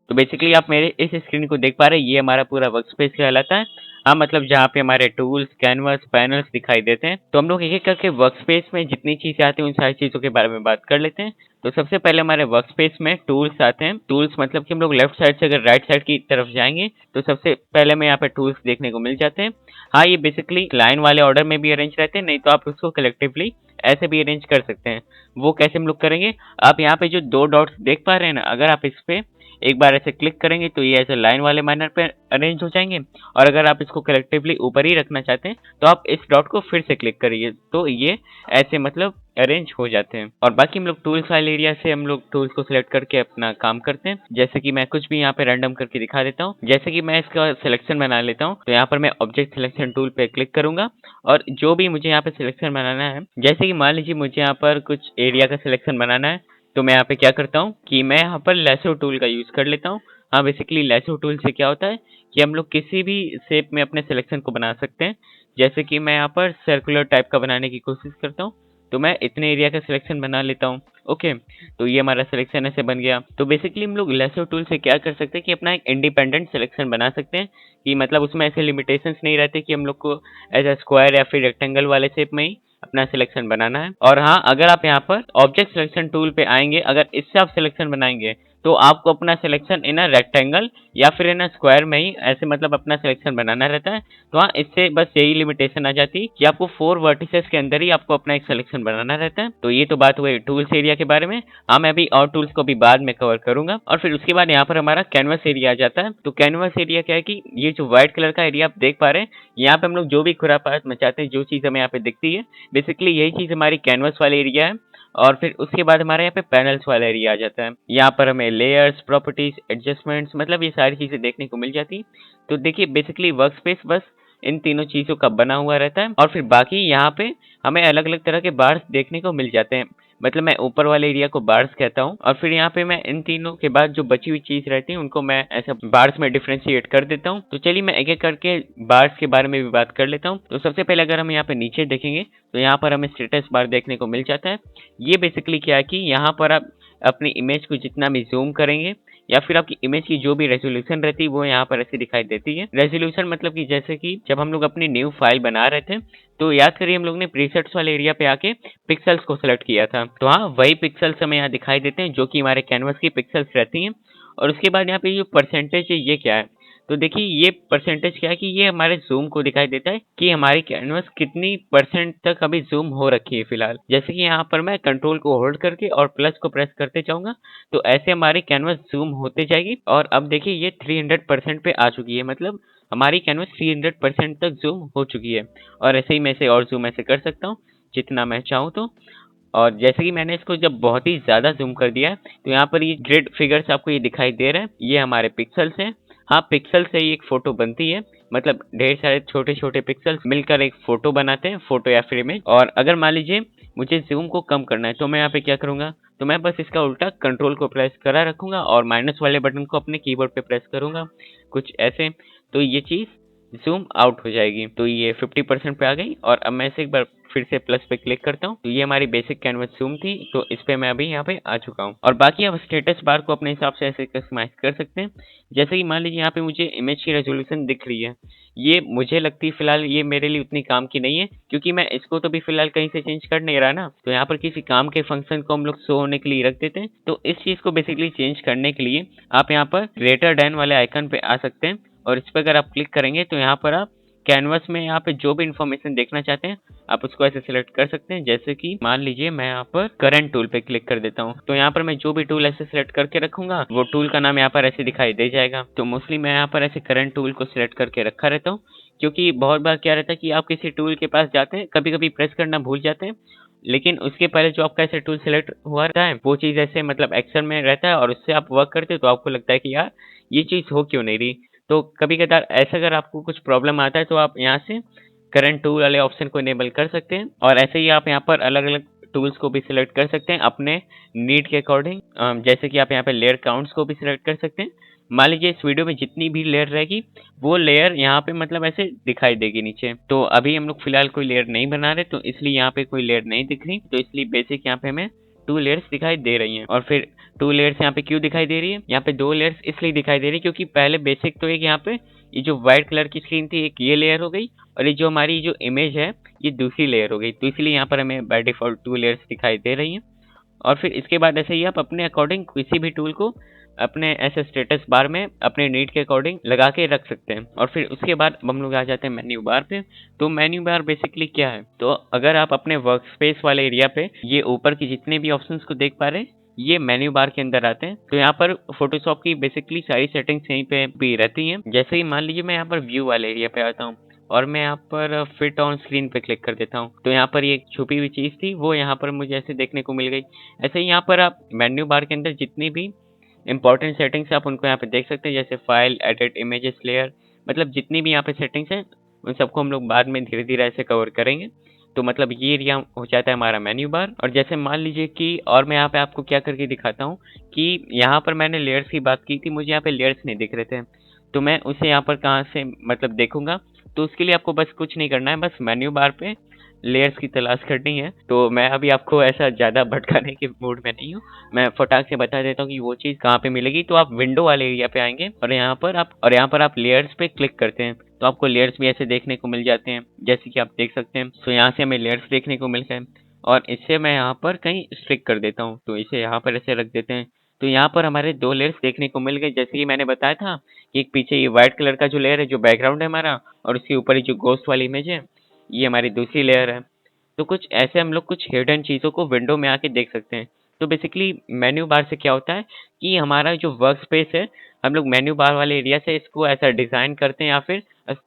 तो बेसिकली आप मेरे इस स्क्रीन को देख पा रहे हैं, ये हमारा पूरा वर्क स्पेस कहलाता है। हाँ मतलब जहाँ पे हमारे टूल्स, कैनवस, पैनल्स दिखाई देते हैं। तो हम लोग एक एक करके वर्क स्पेस में जितनी चीजें आती हैं उन सारी चीजों के बारे में बात कर लेते हैं। तो सबसे पहले हमारे वर्क स्पेस में टूल्स आते हैं। टूल्स मतलब कि हम लोग लेफ्ट साइड से अगर राइट साइड की तरफ जाएंगे तो सबसे पहले में यहाँ पे टूल्स देखने को मिल जाते हैं। हाँ ये बेसिकली लाइन वाले ऑर्डर में भी अरेंज रहते हैं, नहीं तो आप उसको कलेक्टिवली ऐसे भी अरेंज कर सकते हैं। वो कैसे हम लोग करेंगे, आप यहाँ पे जो दो डॉट्स देख पा रहे हैं ना, अगर आप इस पे एक बार ऐसे क्लिक करेंगे तो ये ऐसे लाइन वाले मैनर पे अरेंज हो जाएंगे। और अगर आप इसको कलेक्टिवली ऊपर ही रखना चाहते हैं तो आप इस डॉट को फिर से क्लिक करिए, तो ये ऐसे मतलब अरेंज हो जाते हैं। और बाकी हम लोग टूल्स फाइल एरिया से हम लोग टूल्स को सिलेक्ट करके अपना काम करते हैं। जैसे कि मैं कुछ भी यहाँ पे रैंडम करके दिखा देता हूँ। जैसे कि मैं इसका सिलेक्शन बना लेता हूँ, तो यहाँ पर मैं ऑब्जेक्ट सिलेक्शन टूल पे क्लिक करूंगा और जो भी मुझे यहाँ पे सिलेक्शन बनाना है, जैसे कि मान लीजिए मुझे यहाँ पर कुछ एरिया का सिलेक्शन बनाना है, तो मैं यहाँ पे क्या करता हूँ कि मैं यहाँ पर लैसो टूल का यूज कर लेता हूँ। हाँ बेसिकली लैसो टूल से क्या होता है कि हम लोग किसी भी शेप में अपने सिलेक्शन को बना सकते हैं। जैसे कि मैं यहाँ पर सर्कुलर टाइप का बनाने की कोशिश करता हूँ, तो मैं इतने एरिया का सिलेक्शन बना लेता हूँ। ओके, तो ये हमारा सिलेक्शन ऐसे बन गया। तो बेसिकली हम लोग लैसो टूल से क्या कर सकते हैं कि अपना एक इंडिपेंडेंट सिलेक्शन बना सकते हैं, कि मतलब उसमें ऐसे लिमिटेशंस नहीं रहते कि हम लोग को ऐसा स्क्वायर या फिर रेक्टेंगल वाले शेप में ही अपना सिलेक्शन बनाना है। और हाँ अगर आप यहाँ पर ऑब्जेक्ट सिलेक्शन टूल पे आएंगे, अगर इससे आप सिलेक्शन बनाएंगे तो आपको अपना सिलेक्शन इन अ रेक्टेंगल या फिर इन अ स्क्वायर में ही ऐसे मतलब अपना सिलेक्शन बनाना रहता है। तो हाँ इससे बस यही लिमिटेशन आ जाती है कि आपको 4 वर्टिसेस के अंदर ही आपको अपना एक सिलेक्शन बनाना रहता है। तो ये तो बात हुई टूल्स एरिया के बारे में। हाँ मैं अभी और टूल्स को भी बाद में कवर करूंगा। और फिर उसके बाद यहाँ पर हमारा कैनवस एरिया आ जाता है। तो कैनवस एरिया क्या है कि ये जो व्हाइट कलर का एरिया आप देख पा रहे हैं, यहाँ पे हम लोग जो भी खुरापात मचाते हैं, जो चीज हमें यहाँ पे दिखती है, बेसिकली यही चीज हमारी कैनवस वाला एरिया है। और फिर उसके बाद हमारे यहाँ पे पैनल्स वाला एरिया आ जाता है। यहाँ पर हमें लेयर्स, प्रॉपर्टीज, एडजस्टमेंट्स मतलब ये सारी चीजें देखने को मिल जाती। तो देखिए बेसिकली वर्क स्पेस बस इन तीनों चीजों का बना हुआ रहता है। और फिर बाकी यहाँ पे हमें अलग अलग तरह के बार्स देखने को मिल जाते हैं। मतलब मैं ऊपर वाले एरिया को बार्स कहता हूँ। और फिर यहाँ पे मैं इन तीनों के बाद जो बची हुई चीज रहती है उनको मैं ऐसा बार्स में डिफरेंशिएट कर देता हूँ। तो चलिए मैं एक एक करके बार्स के बारे में भी बात कर लेता हूँ। तो सबसे पहले अगर हम यहाँ पे नीचे देखेंगे तो यहाँ पर हमें स्टेटस बार देखने को मिल जाता है। ये बेसिकली क्या है कि यहाँ पर आप अपनी इमेज को जितना भी जूम करेंगे या फिर आपकी इमेज की जो भी रेजोल्यूशन रहती है वो यहाँ पर ऐसी दिखाई देती है। रेजोल्यूशन मतलब कि जैसे कि जब हम लोग अपनी न्यू फाइल बना रहे थे तो याद करिए हम लोग ने प्रीसेट्स वाले एरिया पे आके पिक्सल्स को सिलेक्ट किया था। तो हाँ वही पिक्सल्स हमें यहाँ दिखाई देते हैं जो कि हमारे कैनवस की पिक्सल्स रहती हैं। और उसके बाद यहाँ पे जो परसेंटेज है ये क्या है, तो देखिए ये परसेंटेज क्या है कि ये हमारे जूम को दिखाई देता है कि हमारी कैनवस कितनी परसेंट तक अभी जूम हो रखी है फिलहाल। जैसे कि यहाँ पर मैं कंट्रोल को होल्ड करके और प्लस को प्रेस करते जाऊंगा तो ऐसे हमारी कैनवस जूम होते जाएगी। और अब देखिए ये 300% पे आ चुकी है, मतलब हमारी कैनवस 300% तक जूम हो चुकी है। और ऐसे ही मैं इसे और जूम ऐसे कर सकता हूँ जितना मैं चाहूँ तो। और जैसे कि मैंने इसको जब बहुत ही ज्यादा जूम कर दिया है तो यहाँ पर ये ग्रिड फिगर्स आपको ये दिखाई दे रहा है, ये हमारे पिक्सल्स हैं। हाँ पिक्सल से ही एक फोटो बनती है, मतलब ढेर सारे छोटे छोटे पिक्सल्स मिलकर एक फोटो बनाते हैं, फोटो या फिर इमेज। और अगर मान लीजिए मुझे जूम को कम करना है तो मैं यहाँ पे क्या करूंगा, तो मैं बस इसका उल्टा कंट्रोल को प्रेस करा रखूंगा और माइनस वाले बटन को अपने कीबोर्ड पे प्रेस करूंगा कुछ ऐसे, तो ये चीज जूम आउट हो जाएगी। तो ये 50% पे आ गई। और अब मैं इसे एक बार फिर से प्लस पे क्लिक करता हूँ। तो ये हमारी बेसिक कैनवस ज़ूम थी, तो इस पे मैं अभी यहाँ पे आ चुका हूँ। और बाकी आप स्टेटस बार को अपने हिसाब से ऐसे कस्टमाइज कर सकते हैं। जैसे कि मान लीजिए यहाँ पे मुझे इमेज की रेजोल्यूशन दिख रही है, ये मुझे लगती है फिलहाल ये मेरे लिए उतनी काम की नहीं है, क्योंकि मैं इसको तो भी फिलहाल कहीं से चेंज कर नहीं रहा ना। तो यहाँ पर किसी काम के फंक्शन को हम लोग शो होने के लिए रख देते हैं। तो इस चीज को बेसिकली चेंज करने के लिए आप यहाँ पर ग्रेटर देन वाले आइकन पे आ सकते हैं, और इस पर अगर आप क्लिक करेंगे तो यहाँ पर आप कैनवस में यहाँ पे जो भी इंफॉर्मेशन देखना चाहते हैं आप उसको ऐसे सिलेक्ट कर सकते हैं। जैसे कि मान लीजिए मैं यहाँ पर करंट टूल पे क्लिक कर देता हूँ, तो यहाँ पर मैं जो भी टूल ऐसे सिलेक्ट करके रखूंगा वो टूल का नाम यहाँ पर ऐसे दिखाई दे जाएगा। तो मोस्टली मैं यहाँ पर ऐसे करंट टूल को सिलेक्ट करके रखा रहता हूँ, क्योंकि बहुत बार क्या रहता है कि आप किसी टूल के पास जाते हैं, कभी कभी प्रेस करना भूल जाते हैं, लेकिन उसके पहले जो आपका ऐसे टूल सिलेक्ट हुआ रहता है वो चीज ऐसे मतलब एक्शन में रहता है, और उससे आप वर्क करते हो तो आपको लगता है कि यार ये चीज हो क्यों नहीं रही। तो कभी कदार ऐसा अगर आपको कुछ प्रॉब्लम आता है तो आप यहाँ से करंट टूल वाले ऑप्शन को इनेबल कर सकते हैं, और ऐसे ही आप यहाँ पर अलग अलग टूल्स को भी सिलेक्ट कर सकते हैं अपने नीड के अकॉर्डिंग। जैसे कि आप यहाँ पे लेयर काउंट्स को भी सिलेक्ट कर सकते हैं। मान लीजिए इस वीडियो में जितनी भी लेयर रहेगी वो लेयर यहाँ पे मतलब ऐसे दिखाई देगी नीचे। तो अभी हम लोग फिलहाल कोई लेयर नहीं बना रहे, तो इसलिए यहाँ पे कोई लेयर नहीं दिख रही, तो इसलिए बेसिक यहाँ पे हमें 2 लेयर्स दिखाई दे रही हैं। और फिर 2 लेयर्स यहाँ पे क्यों दिखाई दे रही है, यहाँ पे 2 लेयर्स इसलिए दिखाई दे रही है क्योंकि पहले बेसिक तो एक यहाँ पे ये जो व्हाइट कलर की स्क्रीन थी एक ये लेयर हो गई, और ये जो हमारी जो इमेज है ये दूसरी लेयर हो गई, तो इसलिए यहाँ पर हमें बाय डिफॉल्ट 2 लेयर्स दिखाई दे रही हैं। और फिर इसके बाद ऐसे ही आप अपने अकॉर्डिंग किसी भी टूल को अपने ऐसे स्टेटस बार में अपने नीड के अकॉर्डिंग लगा के रख सकते हैं। और फिर उसके बाद हम लोग आ जाते हैं मेन्यू बार पे। तो मेन्यू बार बेसिकली क्या है, तो अगर आप अपने वर्क स्पेस वाले एरिया पे ये ऊपर की जितने भी ऑप्शंस को देख पा रहे हैं ये मेन्यू बार के अंदर आते हैं। तो यहाँ पर फोटोशॉप की बेसिकली सारी सेटिंग्स यहीं पे भी रहती हैं। जैसे ही मान लीजिए मैं यहाँ पर व्यू वाले एरिया पे आता हूँ और मैं यहाँ पर फिट ऑन स्क्रीन पे क्लिक कर देता हूँ, तो यहाँ पर ये एक छुपी हुई चीज थी वो यहाँ पर मुझे ऐसे देखने को मिल गई। ऐसे ही यहाँ पर आप मेन्यू बार के अंदर जितनी भी इंपॉर्टेंट सेटिंग्स आप उनको यहाँ पे देख सकते हैं, जैसे फाइल, एडिट, इमेजेस, लेयर, मतलब जितनी भी यहाँ पे सेटिंग्स हैं उन सबको हम लोग बाद में धीरे धीरे ऐसे कवर करेंगे। तो मतलब ये एरिया हो जाता है हमारा मेन्यू बार। और जैसे मान लीजिए कि और मैं यहाँ पे आपको क्या करके दिखाता हूँ कि यहाँ पर मैंने लेयर्स की बात की थी, मुझे यहाँ पे लेयर्स नहीं दिख रहे थे, तो मैं उसे यहाँ पर कहाँ से मतलब देखूंगा। तो उसके लिए आपको बस कुछ नहीं करना है, बस मेन्यू बार पे लेयर्स की तलाश करनी है। तो मैं अभी आपको ऐसा ज़्यादा भटकाने के मूड में नहीं हूँ, मैं फटाक से बता देता हूँ कि वो चीज़ कहाँ पे मिलेगी। तो आप विंडो वाले एरिया पे आएंगे और यहाँ पर आप लेयर्स पे क्लिक करते हैं तो आपको लेयर्स भी ऐसे देखने को मिल जाते हैं, जैसे कि आप देख सकते हैं। तो यहाँ से हमें लेयर्स देखने को मिल गए, और इससे मैं यहाँ पर कहीं स्ट्रिक कर देता हूँ, तो इसे यहाँ पर ऐसे रख देते हैं। तो यहाँ पर हमारे 2 लेयर्स देखने को मिल गए, जैसे कि मैंने बताया था कि एक पीछे ये व्हाइट कलर का जो लेयर है जो बैकग्राउंड है हमारा, और उसके ऊपर ही जो गोस्ट वाली इमेज है ये हमारी दूसरी लेयर है। तो कुछ ऐसे हम लोग कुछ हिडन चीज़ों को विंडो में आके देख सकते हैं। तो बेसिकली मेन्यू बार से क्या होता है कि हमारा जो वर्क स्पेस है हम लोग मेन्यू बार वाले एरिया से इसको ऐसा डिज़ाइन करते हैं या फिर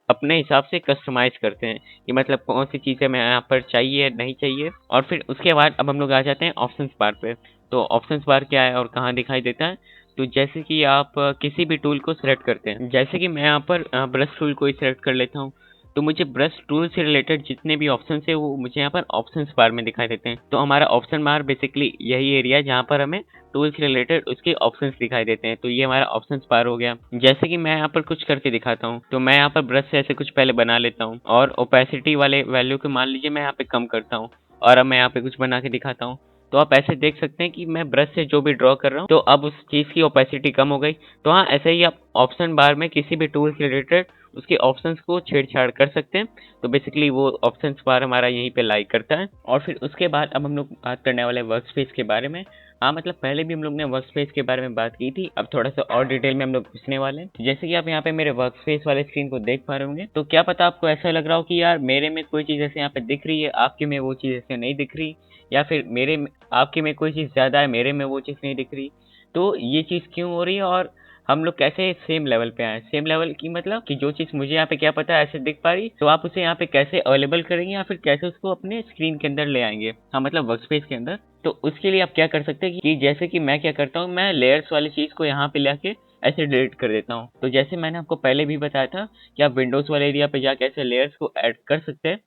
अपने हिसाब से कस्टमाइज करते हैं कि मतलब कौन सी चीज़ें हमें यहाँ पर चाहिए नहीं चाहिए। और फिर उसके बाद अब हम लोग आ जाते हैं ऑप्शंस बार पे। तो ऑप्शंस बार क्या है और कहाँ दिखाई देता है, तो जैसे कि आप किसी भी टूल को सिलेक्ट करते हैं, जैसे कि मैं यहाँ पर ब्रश टूल को ही सिलेक्ट कर लेता हूँ, तो मुझे ब्रश टूल से रिलेटेड जितने भी ऑप्शन है वो मुझे यहाँ पर ऑप्शंस बार में दिखाई देते हैं। तो हमारा ऑप्शन बार बेसिकली यही एरिया है जहाँ पर हमें टूल से रिलेटेड उसके ऑप्शंस दिखाई देते हैं। तो ये हमारा ऑप्शंस बार हो गया। जैसे कि मैं यहाँ पर कुछ करके दिखाता हूँ, तो मैं यहाँ पर ब्रश से ऐसे कुछ पहले बना लेता हूँ और ओपेसिटी वाले वैल्यू को मान लीजिए मैं यहाँ पे कम करता हूँ, और अब मैं यहाँ पे कुछ बना के दिखाता हूँ। तो आप ऐसे देख सकते हैं कि मैं ब्रश से जो भी ड्रॉ कर रहा हूँ तो अब उस चीज़ की ओपेसिटी कम हो गई। तो हाँ, ऐसे ही आप ऑप्शन बार में किसी भी टूल से रिलेटेड उसके ऑप्शंस को छेड़छाड़ कर सकते हैं। तो बेसिकली वो ऑप्शंस बार हमारा यहीं पे लाइक करता है। और फिर उसके बाद अब हम लोग बात करने वाले वर्क स्पेस के बारे में। हाँ, मतलब पहले भी हम लोग ने वर्क स्पेस के बारे में बात की थी, अब थोड़ा सा और डिटेल में हम लोग घुसने वाले हैं। तो जैसे कि आप यहाँ पे मेरे वर्क स्पेस वाले स्क्रीन को देख पा रहे होंगे, तो क्या पता आपको ऐसा लग रहा हो कि यार मेरे में कोई चीज़ ऐसे यहाँ पे दिख रही है, आपके में वो चीज़ ऐसे नहीं दिख रही, या फिर आपके में कोई चीज़ ज़्यादा है मेरे में वो चीज़ नहीं दिख रही। तो ये चीज़ क्यों हो रही है और हम लोग कैसे सेम लेवल पे आए। सेम लेवल की मतलब कि जो चीज़ मुझे यहाँ पे क्या पता है ऐसे दिख पा रही, तो आप उसे यहाँ पे कैसे अवेलेबल करेंगे या फिर कैसे उसको अपने स्क्रीन के अंदर ले आएंगे, हाँ मतलब वर्क स्पेस के अंदर। तो उसके लिए आप क्या कर सकते हैं कि जैसे कि मैं क्या करता हूँ, मैं लेयर्स वाली चीज़ को यहाँ पे लाके ऐसे डिलीट कर देता हूँ। तो जैसे मैंने आपको पहले भी बताया था कि आप विंडोज़ वाले एरिया पे जाके ऐसे लेयर्स को ऐड कर सकते हैं,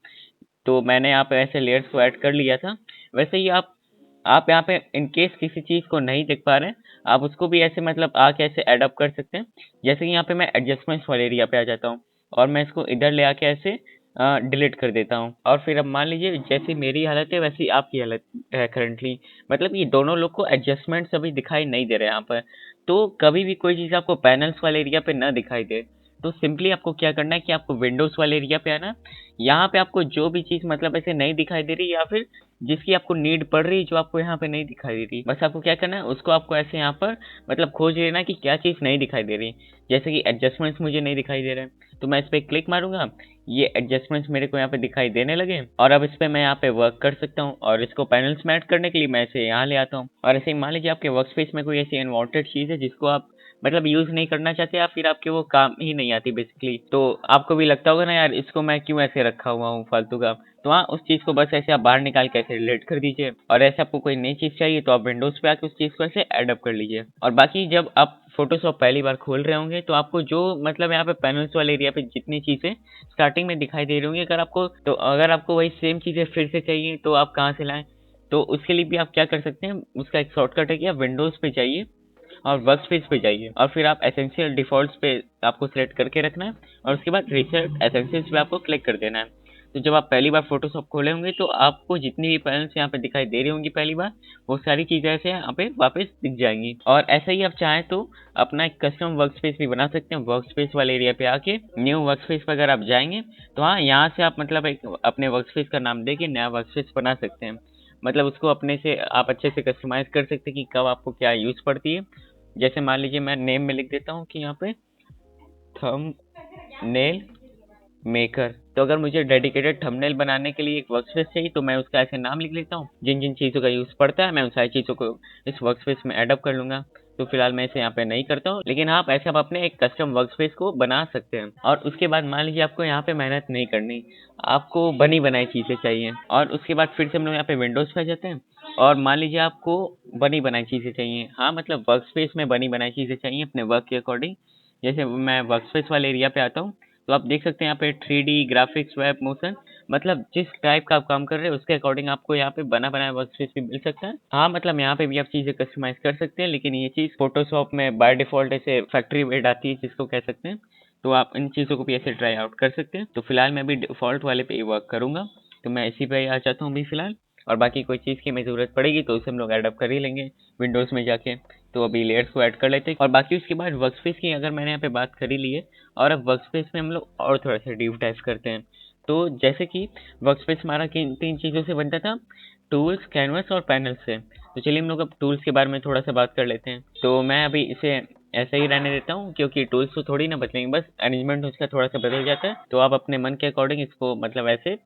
तो मैंने यहाँ पे ऐसे लेयर्स को ऐड कर लिया था। वैसे ही आप यहाँ पे इन केस किसी चीज़ को नहीं देख पा रहे हैं, आप उसको भी ऐसे मतलब आके ऐसे ऐड अप कर सकते हैं। जैसे कि यहाँ पे मैं एडजस्टमेंट्स वाले एरिया पे आ जाता हूँ और मैं इसको इधर ले आके ऐसे डिलीट कर देता हूँ। और फिर अब मान लीजिए जैसी मेरी हालत है वैसी आपकी हालत है करंटली, मतलब ये दोनों लोग को एडजस्टमेंट्स अभी दिखाई नहीं दे रहे हैं यहाँ पर। तो कभी भी कोई चीज़ आपको पैनल्स वाले एरिया पे ना दिखाई दे तो सिंपली आपको क्या करना है कि आपको विंडोज वाले एरिया पे आना। यहाँ पे आपको जो भी चीज़ मतलब ऐसे नहीं दिखाई दे रही या फिर जिसकी आपको नीड पड़ रही जो आपको यहाँ पे नहीं दिखाई दे रही, बस आपको क्या करना है उसको आपको ऐसे यहाँ पर मतलब खोज लेना कि क्या चीज़ नहीं दिखाई दे रही। जैसे कि एडजस्टमेंट्स मुझे नहीं दिखाई दे रहे हैं तो मैं इस पर क्लिक मारूंगा, ये एडजस्टमेंट्स मेरे को यहाँ पे दिखाई देने लगे और अब इस पे मैं यहाँ पे वर्क कर सकता हूँ। और इसको पैनल्स में ऐड करने के लिए मैं इसे यहाँ ले आता हूँ। और ऐसे ही मान लीजिए आपके वर्क स्पेस में कोई ऐसी अनवांटेड चीज़ है जिसको आप मतलब यूज नहीं करना चाहते या फिर आपके वो काम ही नहीं आती बेसिकली, तो आपको भी लगता होगा ना यार इसको मैं क्यों ऐसे रखा हुआ हूँ फालतू का, तो हाँ उस चीज को बस ऐसे आप बाहर निकाल के ऐसे डिलीट कर दीजिए। और ऐसे आपको कोई नई चीज चाहिए तो आप विंडोज पे आके उस चीज को ऐसे एडअप कर लीजिए। और बाकी जब आप फोटोशॉप पहली बार खोल रहे होंगे तो आपको जो मतलब यहाँ पे पैनल्स वाले एरिया पे जितनी चीजें स्टार्टिंग में दिखाई दे रही होंगी, अगर आपको वही सेम चीजें फिर से चाहिए तो आप कहाँ से लाएं, तो उसके लिए भी आप क्या कर सकते हैं, उसका एक शॉर्टकट है कि आप विंडोज पे जाइए और वर्क स्पेस पे जाइए और फिर आप एसेंशियल डिफॉल्ट्स पे आपको सिलेक्ट करके रखना है और उसके बाद रीसेट एसेंशियल्स पे आपको क्लिक कर देना है। तो जब आप पहली बार फोटोशॉप खोले होंगे तो आपको जितनी भी पैनल्स यहाँ पे दिखाई दे रही होंगी पहली बार वो सारी चीजें ऐसे यहाँ पे वापस दिख जाएंगी। और ऐसा ही आप चाहें तो अपना एक कस्टम वर्क स्पेस भी बना सकते हैं। वर्क स्पेस वाले एरिया पे आके न्यू वर्क स्पेस पर अगर आप जाएंगे तो हाँ यहाँ से आप मतलब एक अपने वर्क स्पेस का नाम दे के नया वर्क स्पेस बना सकते हैं। मतलब उसको अपने से आप अच्छे से कस्टमाइज कर सकते हैं कि कब आपको क्या यूज पड़ती है। जैसे मान लीजिए मैं नेम में लिख देता हूँ कि यहाँ पे थंबनेल मेकर, तो अगर मुझे डेडिकेटेड थंबनेल बनाने के लिए एक वर्कस्पेस चाहिए तो मैं उसका ऐसे नाम लिख लेता हूँ। जिन जिन चीज़ों का यूज़ पड़ता है मैं उन सारी चीज़ों को इस वर्कस्पेस में एडअप कर लूंगा। तो फिलहाल मैं इसे यहाँ पे नहीं करता हूँ, लेकिन आप ऐसे आप अपने एक कस्टम वर्कस्पेस को बना सकते हैं। और उसके बाद मान लीजिए आपको यहाँ पे मेहनत नहीं करनी, आपको बनी बनाई चीज़ें चाहिए और उसके बाद फिर से हम लोग यहाँ पे विंडोज़ पे आ जाते हैं और मान लीजिए आपको बनी बनाई चीज़ें चाहिए, हाँ मतलब वर्कस्पेस में बनी बनाई चीज़ें चाहिए अपने वर्क के अकॉर्डिंग। जैसे मैं वर्कस्पेस वाले एरिया पे आता हूँ तो आप देख सकते हैं यहाँ पे 3D ग्राफिक्स वेब मोशन, मतलब जिस टाइप का आप काम कर रहे हैं उसके अकॉर्डिंग आपको यहाँ पे बना बनाया वर्कस्पेस भी मिल सकता है। हाँ मतलब यहाँ पे भी आप चीज़ें कस्टमाइज कर सकते हैं, लेकिन ये चीज़ फोटोशॉप में बाय डिफॉल्ट ऐसे फैक्ट्री मेड आती है जिसको कह सकते हैं, तो आप इन चीज़ों को भी ऐसे ट्राई आउट कर सकते हैं। तो फिलहाल मैं भी डिफॉल्ट वाले पे ही वर्क करूंगा, तो मैं इसी पे आ जाता हूँ अभी फिलहाल। और बाकी कोई चीज़ की हमें ज़रूरत पड़ेगी तो उसे हम लोग एडअप कर ही लेंगे विंडोज़ में जाके। तो अभी लेयर्स को ऐड कर लेते हैं और बाकी उसके बाद वर्कस्पेस की अगर मैंने यहाँ पे बात कर ही ली है और अब वर्कस्पेस में हम लोग और थोड़ा सा डीप डाइव करते हैं। तो जैसे कि वर्कस्पेस हमारा किन तीन चीज़ों से बनता था, टूल्स, कैनवस और पैनल से। तो चलिए हम लोग अब टूल्स के बारे में थोड़ा सा बात कर लेते हैं। तो मैं अभी इसे ऐसा ही रहने देता हूँ क्योंकि टूल्स तो थोड़ी ना बदलेंगे, बस अरेंजमेंट उसका थोड़ा सा बदल जाता है। तो आप अपने मन के अकॉर्डिंग इसको मतलब ऐसे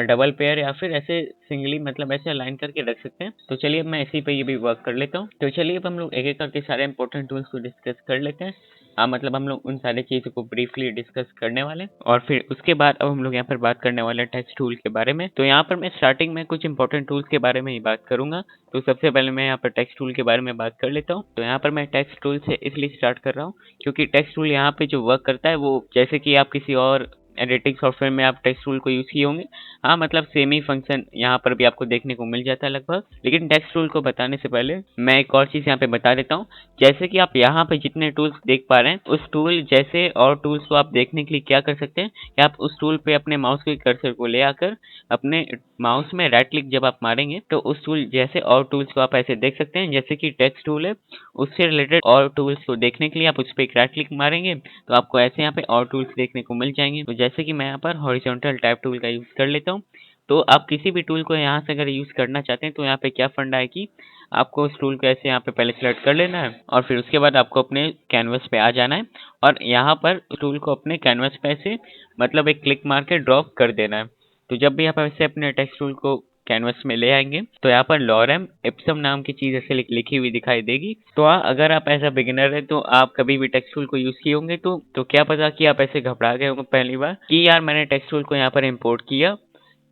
डबल पेयर या फिर ऐसे सिंगली मतलब ऐसे अलाइन करके रख सकते हैं। तो चलिए अब मैं इसी पे ये भी वर्क कर लेता हूँ। तो चलिए अब हम लोग एक एक करके सारे इंपॉर्टेंट टूल्स को डिस्कस कर लेते हैं। हाँ मतलब हम लोग उन सारी चीज़ों को ब्रीफली डिस्कस करने वाले हैं और फिर उसके बाद अब हम लोग यहाँ पर बात करने वाले हैं टेक्स्ट टूल के बारे में। तो यहाँ पर मैं स्टार्टिंग में कुछ इंपॉर्टेंट टूल्स के बारे में ही बात करूंगा। तो सबसे पहले मैं यहाँ पर टेक्स्ट टूल के बारे में बात कर लेता हूँ। तो यहाँ पर मैं टेक्स्ट टूल से इसलिए स्टार्ट कर रहा हूँ क्योंकि टेक्स्ट टूल यहाँ पे जो वर्क करता है वो जैसे कि आप किसी और एडिटिंग सॉफ्टवेयर में आप टेक्स्ट टूल को यूज़ किए होंगे, हाँ मतलब सेम ही फंक्शन यहाँ पर भी आपको देखने को मिल जाता है लगभग। लेकिन टेक्स्ट टूल को बताने से पहले मैं एक और चीज़ यहाँ पे बता देता हूँ। जैसे कि आप यहाँ पे जितने टूल्स देख पा रहे हैं उस टूल जैसे और टूल्स को आप देखने के लिए क्या कर सकते हैं कि आप उस टूल पे अपने माउस के कर्सर को ले आकर अपने माउस में राइट क्लिक जब आप मारेंगे तो उस टूल जैसे और टूल्स को आप ऐसे देख सकते हैं। जैसे कि टेक्स्ट टूल है, उससे रिलेटेड और टूल्स को देखने के लिए आप उस पर एक राइट क्लिक मारेंगे तो आपको ऐसे यहाँ पे और टूल्स देखने को मिल जाएंगे। तो जैसे कि मैं यहाँ पर हॉरिजॉन्टल टाइप टूल का यूज़ कर लेता हूँ। तो आप किसी भी टूल को यहाँ से अगर यूज़ करना चाहते हैं तो यहाँ पे क्या फंडा है कि आपको उस टूल को ऐसे यहाँ पे पहले सेलेक्ट कर लेना है और फिर उसके बाद आपको अपने कैनवस पे आ जाना है और यहाँ पर टूल को अपने कैनवस पे ऐसे मतलब एक क्लिक मार के ड्रॉप कर देना है। तो जब भी आप ऐसे अपने टेक्स्ट टूल को कैनवस में ले आएंगे तो यहाँ पर लॉरेम इप्सम नाम की चीज ऐसे लिखी हुई दिखाई देगी। तो हाँ अगर आप ऐसा बिगिनर है तो आप कभी भी टेक्स्ट टूल को यूज किए होंगे तो क्या पता कि आप ऐसे घबरा गए होंगे पहली बार कि यार मैंने टेक्स्ट टूल को यहाँ पर इम्पोर्ट किया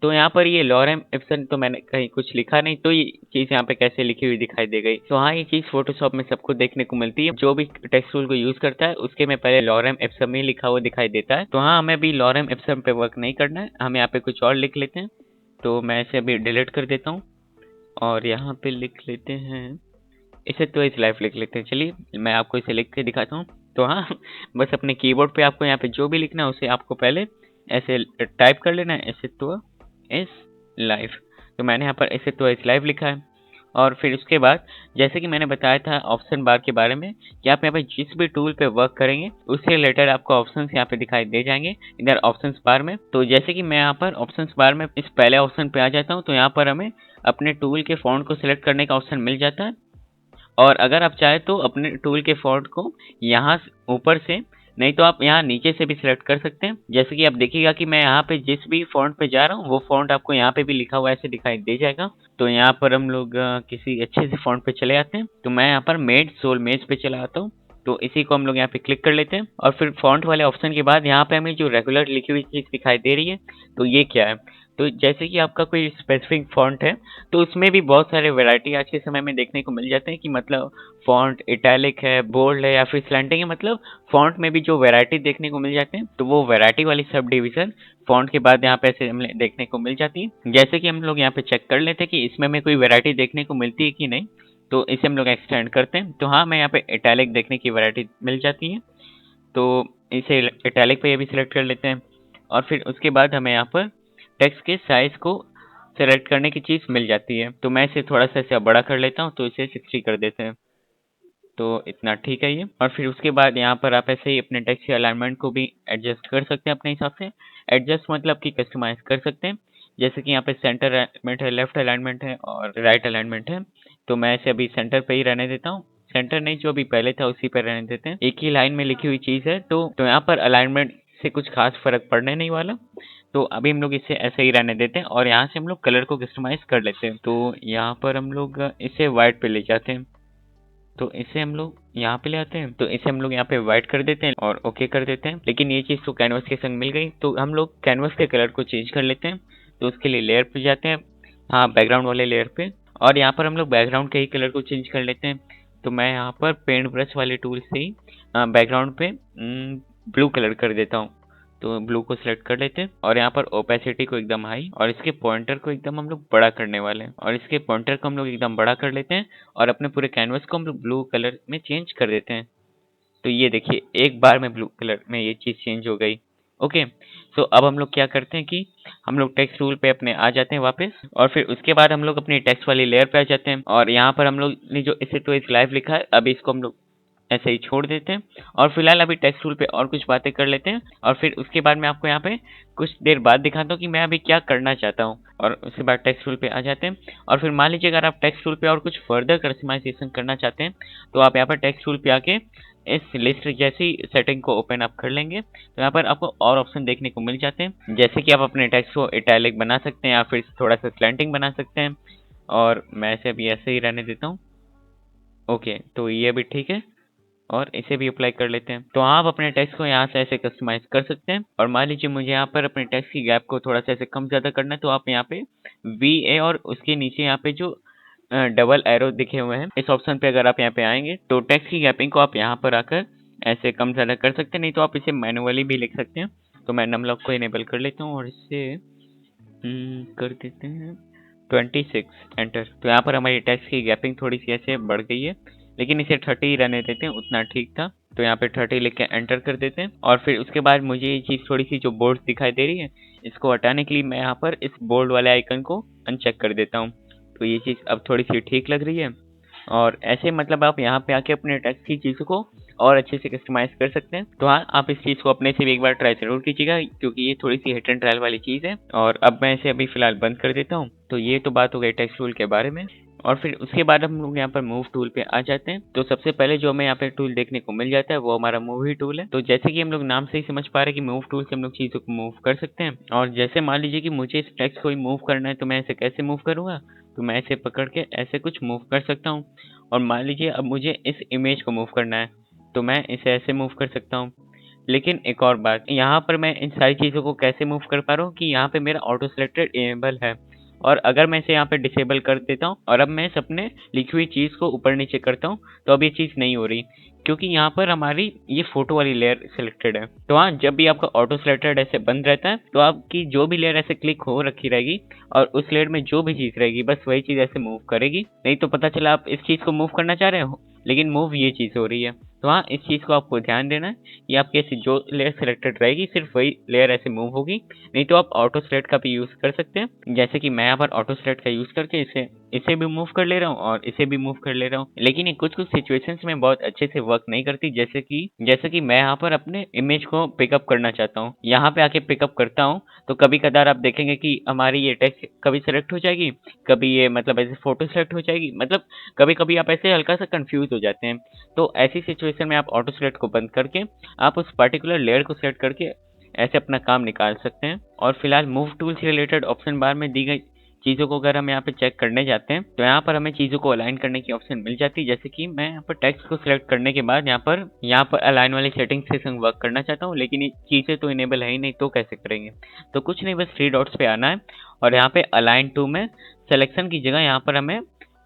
तो यहाँ पर ये लॉरेम इप्सन तो मैंने कहीं कुछ लिखा नहीं, तो ये चीज यहाँ पे कैसे लिखी हुई दिखाई दे गई। तो हाँ ये चीज फोटोशॉप में सबको देखने को मिलती है, जो भी टेक्स्ट टूल को यूज करता है उसके में पहले लॉरेम इप्सम ही लिखा हुआ दिखाई देता है। तो हाँ हमें भी लॉरेम इप्सम पे वर्क नहीं करना है, हम यहाँ पे कुछ और लिख लेते हैं। तो मैं इसे अभी डिलीट कर देता हूँ और यहाँ पे लिख लेते हैं इसे तो इस लाइफ लिख लेते हैं। चलिए मैं आपको इसे लिख के दिखाता हूँ। तो हाँ बस अपने कीबोर्ड पे आपको यहाँ पे जो भी लिखना है उसे आपको पहले ऐसे टाइप कर लेना है एसेटो इज लाइव। तो मैंने यहाँ पर एसेटो इज लाइव लिखा है। और फिर उसके बाद जैसे कि मैंने बताया था ऑप्शन बार के बारे में कि आप यहाँ पे जिस भी टूल पे वर्क करेंगे उससे रिलेटेड आपको ऑप्शंस यहाँ पे दिखाई दे जाएंगे इधर ऑप्शंस बार में। तो जैसे कि मैं यहाँ पर ऑप्शंस बार में इस पहले ऑप्शन पे आ जाता हूँ, तो यहाँ पर हमें अपने टूल के फॉन्ट को सिलेक्ट करने का ऑप्शन मिल जाता है। और अगर आप चाहे तो अपने टूल के फॉन्ट को यहाँ ऊपर से, नहीं तो आप यहाँ नीचे से भी सिलेक्ट कर सकते हैं। जैसे कि आप देखिएगा कि मैं यहाँ पे जिस भी फॉन्ट पे जा रहा हूँ वो फॉन्ट आपको यहाँ पे भी लिखा हुआ ऐसे दिखाई दे जाएगा। तो यहाँ पर हम लोग किसी अच्छे से फॉन्ट पे चले आते हैं। तो मैं यहाँ पर मेड सोल मेज पे चला आता हूँ। तो इसी को हम लोग यहाँ पे क्लिक कर लेते हैं और फिर फॉन्ट वाले ऑप्शन के बाद यहाँ पे हमें जो रेगुलर लिखी हुई चीज दिखाई दे रही है, तो ये क्या है। तो जैसे कि आपका कोई स्पेसिफिक फॉन्ट है तो उसमें भी बहुत सारे वैरायटी आज के समय में देखने को मिल जाते हैं कि मतलब फॉन्ट इटैलिक है, बोल्ड है या फिर स्लैंटिंग है, मतलब फॉन्ट में भी जो वैरायटी देखने को मिल जाते हैं तो वो वैरायटी वाली सब डिवीजन फॉन्ट के बाद यहाँ पे ऐसे हमें देखने को मिल जाती है। जैसे कि हम लोग यहाँ पे चेक कर लेते हैं कि इसमें हमें कोई वैरायटी देखने को मिलती है कि नहीं, तो इसे हम लोग एक्सटेंड करते हैं। तो हाँ, मैं यहाँ पे इटैलिक देखने की वैरायटी मिल जाती है, तो इसे इटैलिक पे ये भी सिलेक्ट कर लेते हैं। और फिर उसके बाद हमें यहाँ पर टेक्स्ट के साइज को सेलेक्ट करने की चीज मिल जाती है। तो मैं इसे थोड़ा सा ऐसे बड़ा कर लेता हूँ, तो इसे 60 कर देते हैं। तो इतना ठीक है ये। और फिर उसके बाद यहाँ पर आप ऐसे ही अपने टेक्स्ट के अलाइनमेंट को भी एडजस्ट कर सकते हैं अपने हिसाब से। एडजस्ट मतलब कि कस्टमाइज कर सकते हैं। जैसे कि यहाँ पे सेंटर अलाइनमेंट है, लेफ्ट अलाइनमेंट है और राइट अलाइनमेंट है। तो मैं इसे अभी सेंटर पे ही रहने देता हूँ। सेंटर नहीं, जो अभी पहले था उसी पर रहने देते हैं। एक ही लाइन में लिखी हुई चीज है तो यहाँ पर अलाइनमेंट से कुछ खास फर्क पड़ने नहीं वाला। तो अभी हम लोग इसे ऐसे ही रहने देते हैं और यहाँ से हम लोग कलर को कस्टमाइज कर लेते हैं। तो यहाँ पर हम लोग इसे व्हाइट पे ले जाते हैं। तो इसे हम लोग यहाँ पे ले आते हैं, तो इसे हम लोग यहाँ पे व्हाइट कर देते हैं और ओके कर देते हैं। लेकिन ये चीज़ तो कैनवस के संग मिल गई, तो हम लोग कैनवस के कलर को चेंज कर लेते हैं। तो उसके लिए लेयर पे जाते हैं, हाँ बैकग्राउंड वाले लेयर पे, और यहाँ पर हम लोग बैकग्राउंड के ही कलर को चेंज कर लेते हैं। तो मैं यहाँ पर पेंट ब्रश वाले टूल से ही बैकग्राउंड पे ब्लू कलर कर देता हूँ। तो ब्लू को सिलेक्ट कर लेते हैं और यहाँ पर ओपेसिटी को एकदम हाई और इसके पॉइंटर को एकदम हम लोग बड़ा करने वाले हैं, और इसके पॉइंटर को हम लोग एकदम बड़ा कर लेते हैं और अपने पूरे कैनवस को हम लोग ब्लू कलर में चेंज कर देते हैं। तो ये देखिए एक बार में ब्लू कलर में ये चीज़ चेंज हो गई। ओके, तो अब हम लोग क्या करते हैं कि हम लोग टेक्स्ट टूल पे अपने आ जाते हैं वापस, और फिर उसके बाद हम लोग अपनी टेक्स्ट वाली लेयर पे आ जाते हैं और यहाँ पर हम लोग ने जो इसे तो इस लाइव लिखा है अभी इसको हम लोग ऐसे ही छोड़ देते हैं। और फिलहाल अभी टेक्स्ट टूल पे और कुछ बातें कर लेते हैं और फिर उसके बाद मैं आपको यहाँ पे कुछ देर बाद दिखाता हूँ कि मैं अभी क्या करना चाहता हूँ। और उसके बाद टेक्स्ट टूल पे आ जाते हैं और फिर मान लीजिए अगर आप टेक्स्ट टूल पे और कुछ फर्दर कस्टमाइजेशन करना चाहते हैं तो आप यहाँ पर टेक्स्ट टूल पे आके इस लिस्ट जैसी सेटिंग को ओपन अप कर लेंगे तो यहाँ पर आपको और ऑप्शन देखने को मिल जाते हैं। जैसे कि आप अपने टेक्स्ट को इटैलिक बना सकते हैं या फिर थोड़ा सा स्लैंटिंग बना सकते हैं, और मैं इसे अभी ऐसे ही रहने देता हूँ। ओके, तो ये भी ठीक है और इसे भी अप्लाई कर लेते हैं। तो आप अपने टेक्स्ट को यहाँ से ऐसे कस्टमाइज कर सकते हैं। और मान लीजिए मुझे यहाँ पर अपने टेक्स्ट की गैप को थोड़ा सा ऐसे कम ज़्यादा करना है, तो आप यहाँ पे VA और उसके नीचे यहाँ पे जो डबल एरो दिखे हुए हैं इस ऑप्शन पे अगर आप यहाँ पे आएंगे तो टेक्स्ट की गैपिंग को आप यहाँ पर आकर ऐसे कम ज़्यादा कर सकते हैं, नहीं तो आप इसे मैनुअली भी लिख सकते हैं। तो मैं नमलॉक को इनेबल कर लेता हूँ और इसे कर देते हैं 26 एंटर। तो यहाँ पर हमारी टेक्स्ट की गैपिंग थोड़ी सी ऐसे बढ़ गई है, लेकिन इसे 30 ही रहने देते हैं, उतना ठीक था। तो यहाँ पे 30 लिख के एंटर कर देते हैं और फिर उसके बाद मुझे ये चीज़ थोड़ी सी जो बोर्ड दिखाई दे रही है इसको हटाने के लिए मैं यहाँ पर इस बोर्ड वाले आइकन को अनचेक कर देता हूँ। तो ये चीज़ अब थोड़ी सी ठीक लग रही है और ऐसे मतलब आप यहाँ पे आके अपने टेक्स्ट की चीज़ों को और अच्छे से कस्टमाइज कर सकते हैं। तो हाँ, आप इस चीज़ को अपने से भी एक बार ट्राई जरूर कीजिएगा क्योंकि ये थोड़ी सी हिट एंड ट्रायल वाली चीज़ है। और अब मैं इसे अभी फिलहाल बंद कर देता हूँ। तो ये तो बात हो गई टेक्स्ट टूल के बारे में। और फिर उसके बाद हम लोग यहाँ पर मूव टूल पे आ जाते हैं। तो सबसे पहले जो हमें यहाँ पे टूल देखने को मिल जाता है वो हमारा मूव ही टूल है। तो जैसे कि हम लोग नाम से ही समझ पा रहे हैं कि मूव टूल से हम लोग चीज़ों को मूव कर सकते हैं। और जैसे मान लीजिए कि मुझे इस टेक्स्ट को ही मूव करना है तो मैं इसे कैसे मूव करूँगा, तो मैं इसे पकड़ के ऐसे कुछ मूव कर सकता हूँ। और मान लीजिए अब मुझे इस इमेज को मूव करना है तो मैं इसे ऐसे मूव कर सकता हूँ। लेकिन एक और बात, यहाँ पर मैं इन सारी चीज़ों को कैसे मूव कर पा रहा हूँ कि यहाँ पे मेरा ऑटो सिलेक्टेड इनेबल है, और अगर मैं इसे यहाँ पे डिसेबल कर देता हूँ और अब मैं इस अपने लिखी हुई चीज़ को ऊपर नीचे करता हूँ तो अब ये चीज़ नहीं हो रही क्योंकि यहाँ पर हमारी ये फोटो वाली लेयर सिलेक्टेड है। तो हाँ, जब भी आपका ऑटो सिलेक्टेड ऐसे बंद रहता है तो आपकी जो भी लेयर ऐसे क्लिक हो रखी रहेगी और उस लेयर में जो भी चीज़ रहेगी बस वही चीज़ ऐसे मूव करेगी। नहीं तो पता चला आप इस चीज़ को मूव करना चाह रहे हो लेकिन मूव ये चीज़ हो रही है। तो हाँ, इस चीज़ को आपको ध्यान देना है कि आपकी ऐसी जो लेयर सिलेक्टेड रहेगी सिर्फ वही लेयर ऐसे मूव होगी, नहीं तो आप ऑटो सेलेक्ट का भी यूज़ कर सकते हैं। जैसे कि मैं यहाँ पर ऑटो सेलेक्ट का यूज़ करके इसे भी मूव कर ले रहा हूँ और इसे भी मूव कर ले रहा हूँ। लेकिन ये कुछ-कुछ सिचुएशंस में बहुत अच्छे से वर्क नहीं करती, जैसे कि मैं यहाँ पर अपने इमेज को पिकअप करना चाहता हूँ। यहाँ पे आके पिकअप करता हूँ, तो कभी-कभार आप देखेंगे कि हमारी ये टेक्स्ट कभी सेलेक्ट हो जाएगी, कभी ये मतलब ऐसे फ़ोटो सेलेक्ट हो जाएगी, मतलब कभी-कभी आप ऐसे हल्का-सा कन्फ्यूज़ हो जाते हैं। तो ऐसी सिचुएशन में आप ऑटो सेलेक्ट को बंद करके आप उस पर्टिकुलर लेयर को सेलेक्ट करके ऐसे अपना काम निकाल सकते हैं। और फिलहाल मूव टूल से रिलेटेड ऑप्शन बार में दी गई चीज़ों को अगर हम यहाँ पे चेक करने जाते हैं, तो यहाँ पर हमें चीज़ों को अलाइन करने की ऑप्शन मिल जाती है। जैसे कि मैं यहाँ पर टेक्स्ट को सिलेक्ट करने के बाद यहाँ पर अलाइन वाली सेटिंग से संग वर्क करना चाहता हूँ, लेकिन ये चीज़ें तो इनेबल है ही नहीं, तो कैसे करेंगे? तो कुछ नहीं, बस 3 डॉट्स पे आना है और यहाँ पे अलाइन टू में सिलेक्शन की जगह यहाँ पर हमें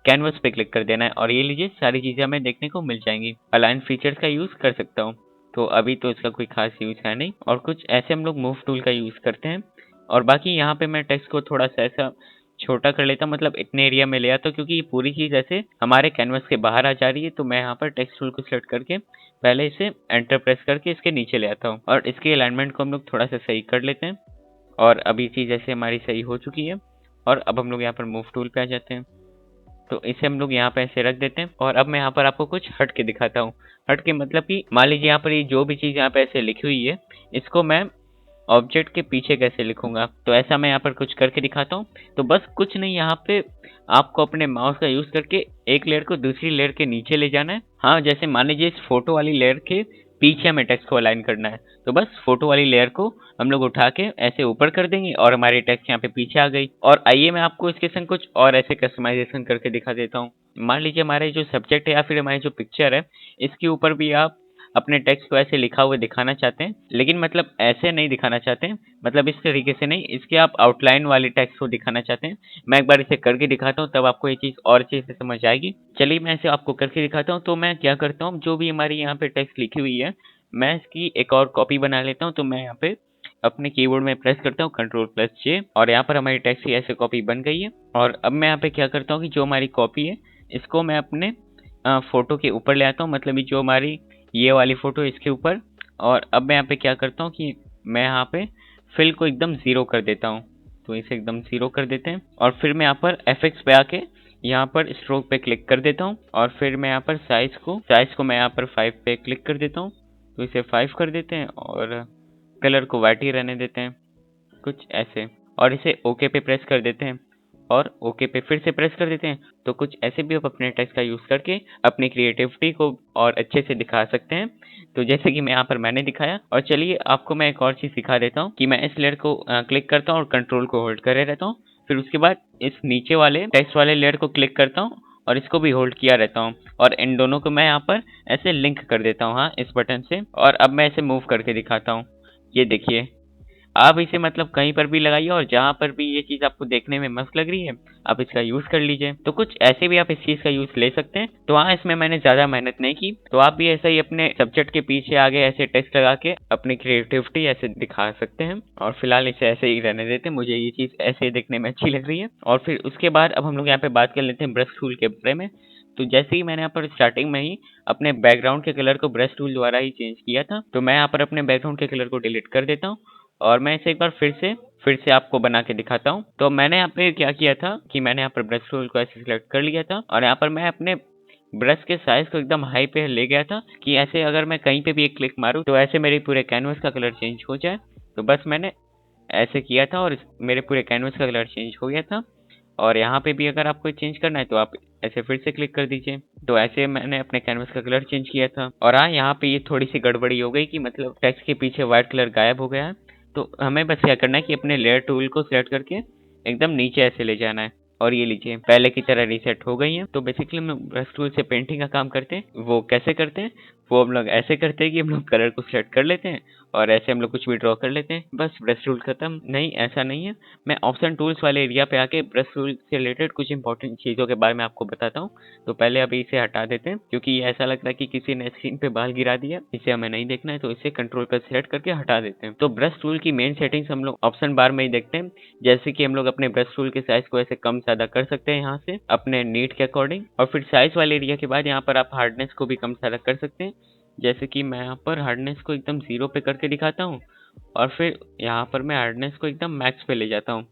कैनवस पे क्लिक कर देना है और ये लीजिए सारी चीज़ें हमें देखने को मिल जाएंगी। अलाइन फीचर्स का यूज़ कर सकता हूँ, तो अभी तो इसका कोई खास यूज़ है नहीं। और कुछ ऐसे हम लोग मूव टूल का यूज़ करते हैं। और बाकी यहाँ पे मैं टेक्स्ट को थोड़ा सा ऐसा छोटा कर लेता हूँ, मतलब इतने एरिया में ले आता हूँ क्योंकि ये पूरी चीज़ ऐसे हमारे कैनवस के बाहर आ जा रही है। तो मैं यहाँ पर टेक्स्ट टूल को सेलेक्ट करके पहले इसे एंटर प्रेस करके इसके नीचे ले आता हूँ और इसके अलाइनमेंट को हम लोग थोड़ा सा सही कर लेते हैं। और अभी चीज़ ऐसे हमारी सही हो चुकी है और अब हम लोग यहाँ पर मूव टूल पे आ जाते हैं। तो इसे हम लोग यहाँ पे ऐसे रख देते हैं और अब मैं यहाँ पर आपको कुछ हट के दिखाता हूँ। हट के मतलब कि मान लीजिए यहाँ पर ये जो भी चीज़ यहाँ पे ऐसे लिखी हुई है, इसको मैं ऑब्जेक्ट के पीछे कैसे लिखूंगा, तो ऐसा मैं यहाँ पर कुछ करके दिखाता हूँ। तो बस कुछ नहीं, यहाँ पे आपको अपने माउस का यूज करके एक लेयर को दूसरी लेयर के नीचे ले जाना है। हाँ, जैसे मान लीजिए इस फोटो वाली लेयर के पीछे हमें टेक्स्ट को अलाइन करना है, तो बस फोटो वाली लेयर को हम लोग उठा के ऐसे ऊपर कर देंगे और हमारी टेक्स्ट यहाँ पे पीछे आ गई। और आइए मैं आपको इसके संग कुछ और ऐसे कस्टमाइजेशन करके दिखा देता हूँ। मान लीजिए हमारे जो सब्जेक्ट है या फिर हमारी जो पिक्चर है, इसके ऊपर भी आप अपने टेक्स्ट को ऐसे लिखा हुआ दिखाना चाहते हैं, लेकिन मतलब ऐसे नहीं दिखाना चाहते हैं, मतलब इस तरीके से नहीं, इसके आप आउटलाइन वाले टेक्स्ट को दिखाना चाहते हैं। मैं एक बार इसे करके दिखाता हूँ, तब आपको ये चीज़ और अच्छे से समझ आएगी। चलिए मैं इसे आपको करके दिखाता हूँ। तो मैं क्या करता हूँ, जो भी हमारी यहाँ पे टेक्स्ट लिखी हुई है, मैं इसकी एक और कॉपी बना लेता हूँ। तो मैं यहाँ पे अपने कीबोर्ड में प्रेस करता हूँ Ctrl+J और यहाँ पर हमारी टेक्स्ट की ऐसे कॉपी बन गई है। और अब मैं यहाँ पे क्या करता हूँ कि जो हमारी कॉपी है, इसको मैं अपने फोटो के ऊपर ले आता हूँ, मतलब ये जो हमारी ये वाली फोटो इसके ऊपर। और अब मैं यहाँ पे क्या करता हूँ कि मैं यहाँ पे फिल को एकदम 0 कर देता हूँ। तो इसे एकदम 0 कर देते हैं और फिर मैं यहाँ पर FX पे आके यहाँ पर स्ट्रोक पे क्लिक कर देता हूँ और फिर मैं यहाँ पर साइज को मैं यहाँ पर 5 पे क्लिक कर देता हूँ। तो इसे 5 कर देते हैं और कलर को वाइट ही रहने देते हैं, कुछ ऐसे। और इसे ओके पे प्रेस कर देते हैं और ओके पे फिर से प्रेस कर देते हैं। तो कुछ ऐसे भी आप अपने टेक्स्ट का यूज़ करके अपनी क्रिएटिविटी को और अच्छे से दिखा सकते हैं। तो जैसे कि मैं यहाँ पर मैंने दिखाया। और चलिए आपको मैं एक और चीज़ सिखा देता हूँ कि मैं इस लेयर को क्लिक करता हूँ और कंट्रोल को होल्ड करे रहता हूँ। फिर उसके बाद इस नीचे वाले टेक्स्ट वाले लेयर को क्लिक करता हूँ और इसको भी होल्ड किया रहता हूँ और इन दोनों को मैं यहाँ पर ऐसे लिंक कर देता हूँ, हाँ, इस बटन से। और अब मैं इसे मूव करके दिखाता हूँ। ये देखिए, आप इसे मतलब कहीं पर भी लगाइए और जहाँ पर भी ये चीज़ आपको देखने में मस्त लग रही है, आप इसका यूज़ कर लीजिए। तो कुछ ऐसे भी आप इस चीज़ का यूज़ ले सकते हैं। तो हाँ, इसमें मैंने ज़्यादा मेहनत नहीं की, तो आप भी ऐसा ही अपने सब्जेक्ट के पीछे आगे ऐसे टेक्स्ट लगा के अपनी क्रिएटिविटी ऐसे दिखा सकते हैं। और फिलहाल इसे ऐसे ही रहने देते हैं, मुझे ये चीज़ ऐसे देखने में अच्छी लग रही है। और फिर उसके बाद अब हम लोग यहाँ पे बात कर लेते हैं ब्रश टूल के बारे में। तो जैसे ही मैंने यहाँ पर स्टार्टिंग में ही अपने बैकग्राउंड के कलर को ब्रश टूल द्वारा ही चेंज किया था, तो मैं यहाँ पर अपने बैकग्राउंड के कलर को डिलीट कर देता हूँ और मैं इसे एक बार फिर से आपको बना के दिखाता हूँ। तो मैंने यहाँ पे क्या किया था कि मैंने यहाँ पर ब्रश टूल को ऐसे सिलेक्ट कर लिया था और यहाँ पर मैं अपने ब्रश के साइज को एकदम हाई पे ले गया था कि ऐसे अगर मैं कहीं पे भी एक क्लिक मारूँ तो ऐसे मेरे पूरे कैनवस का कलर चेंज हो जाए। तो बस मैंने ऐसे किया था और मेरे पूरे कैनवस का कलर चेंज हो गया था। और यहाँ पे भी अगर आपको चेंज करना है तो आप ऐसे फिर से क्लिक कर दीजिए। तो ऐसे मैंने अपने कैनवस का कलर चेंज किया था। और हाँ, यहाँ पे ये थोड़ी सी गड़बड़ी हो गई कि मतलब टेक्स्ट के पीछे व्हाइट कलर गायब हो गया है। तो हमें बस क्या करना है कि अपने लेयर टूल को सिलेक्ट करके एकदम नीचे ऐसे ले जाना है और ये लीजिए पहले की तरह रीसेट हो गई है। तो बेसिकली हम लोग ब्रश टूल से पेंटिंग का काम करते हैं। वो कैसे करते हैं, वो हम लोग ऐसे करते हैं कि हम लोग कलर को सिलेक्ट कर लेते हैं और ऐसे हम लोग कुछ भी ड्रॉ कर लेते हैं, बस ब्रश टूल खत्म। नहीं, ऐसा नहीं है। मैं ऑप्शन टूल्स वाले एरिया पे आके ब्रश टूल से रिलेटेड कुछ इंपॉर्टेंट चीज़ों के बारे में आपको बताता हूँ। तो पहले अभी इसे हटा देते हैं क्योंकि ये ऐसा लग रहा है कि किसी ने स्क्रीन पे बाल गिरा दिया, इसे हमें नहीं देखना है। तो इसे कंट्रोल पर सिलेक्ट करके हटा देते हैं। तो ब्रश टूल की मेन सेटिंग्स हम लोग ऑप्शन बार में ही देखते हैं। जैसे कि हम लोग अपने ब्रश टूल के साइज को ऐसे कम ज्यादा कर सकते हैं यहाँ से अपने नीड के अकॉर्डिंग। और फिर साइज वाले एरिया के बाद यहाँ पर आप हार्डनेस को भी कम ज्यादा कर सकते हैं। जैसे कि मैं यहाँ पर हार्डनेस को एकदम 0 पे करके दिखाता हूँ और फिर यहाँ पर मैं हार्डनेस को एकदम मैक्स पे ले जाता हूँ।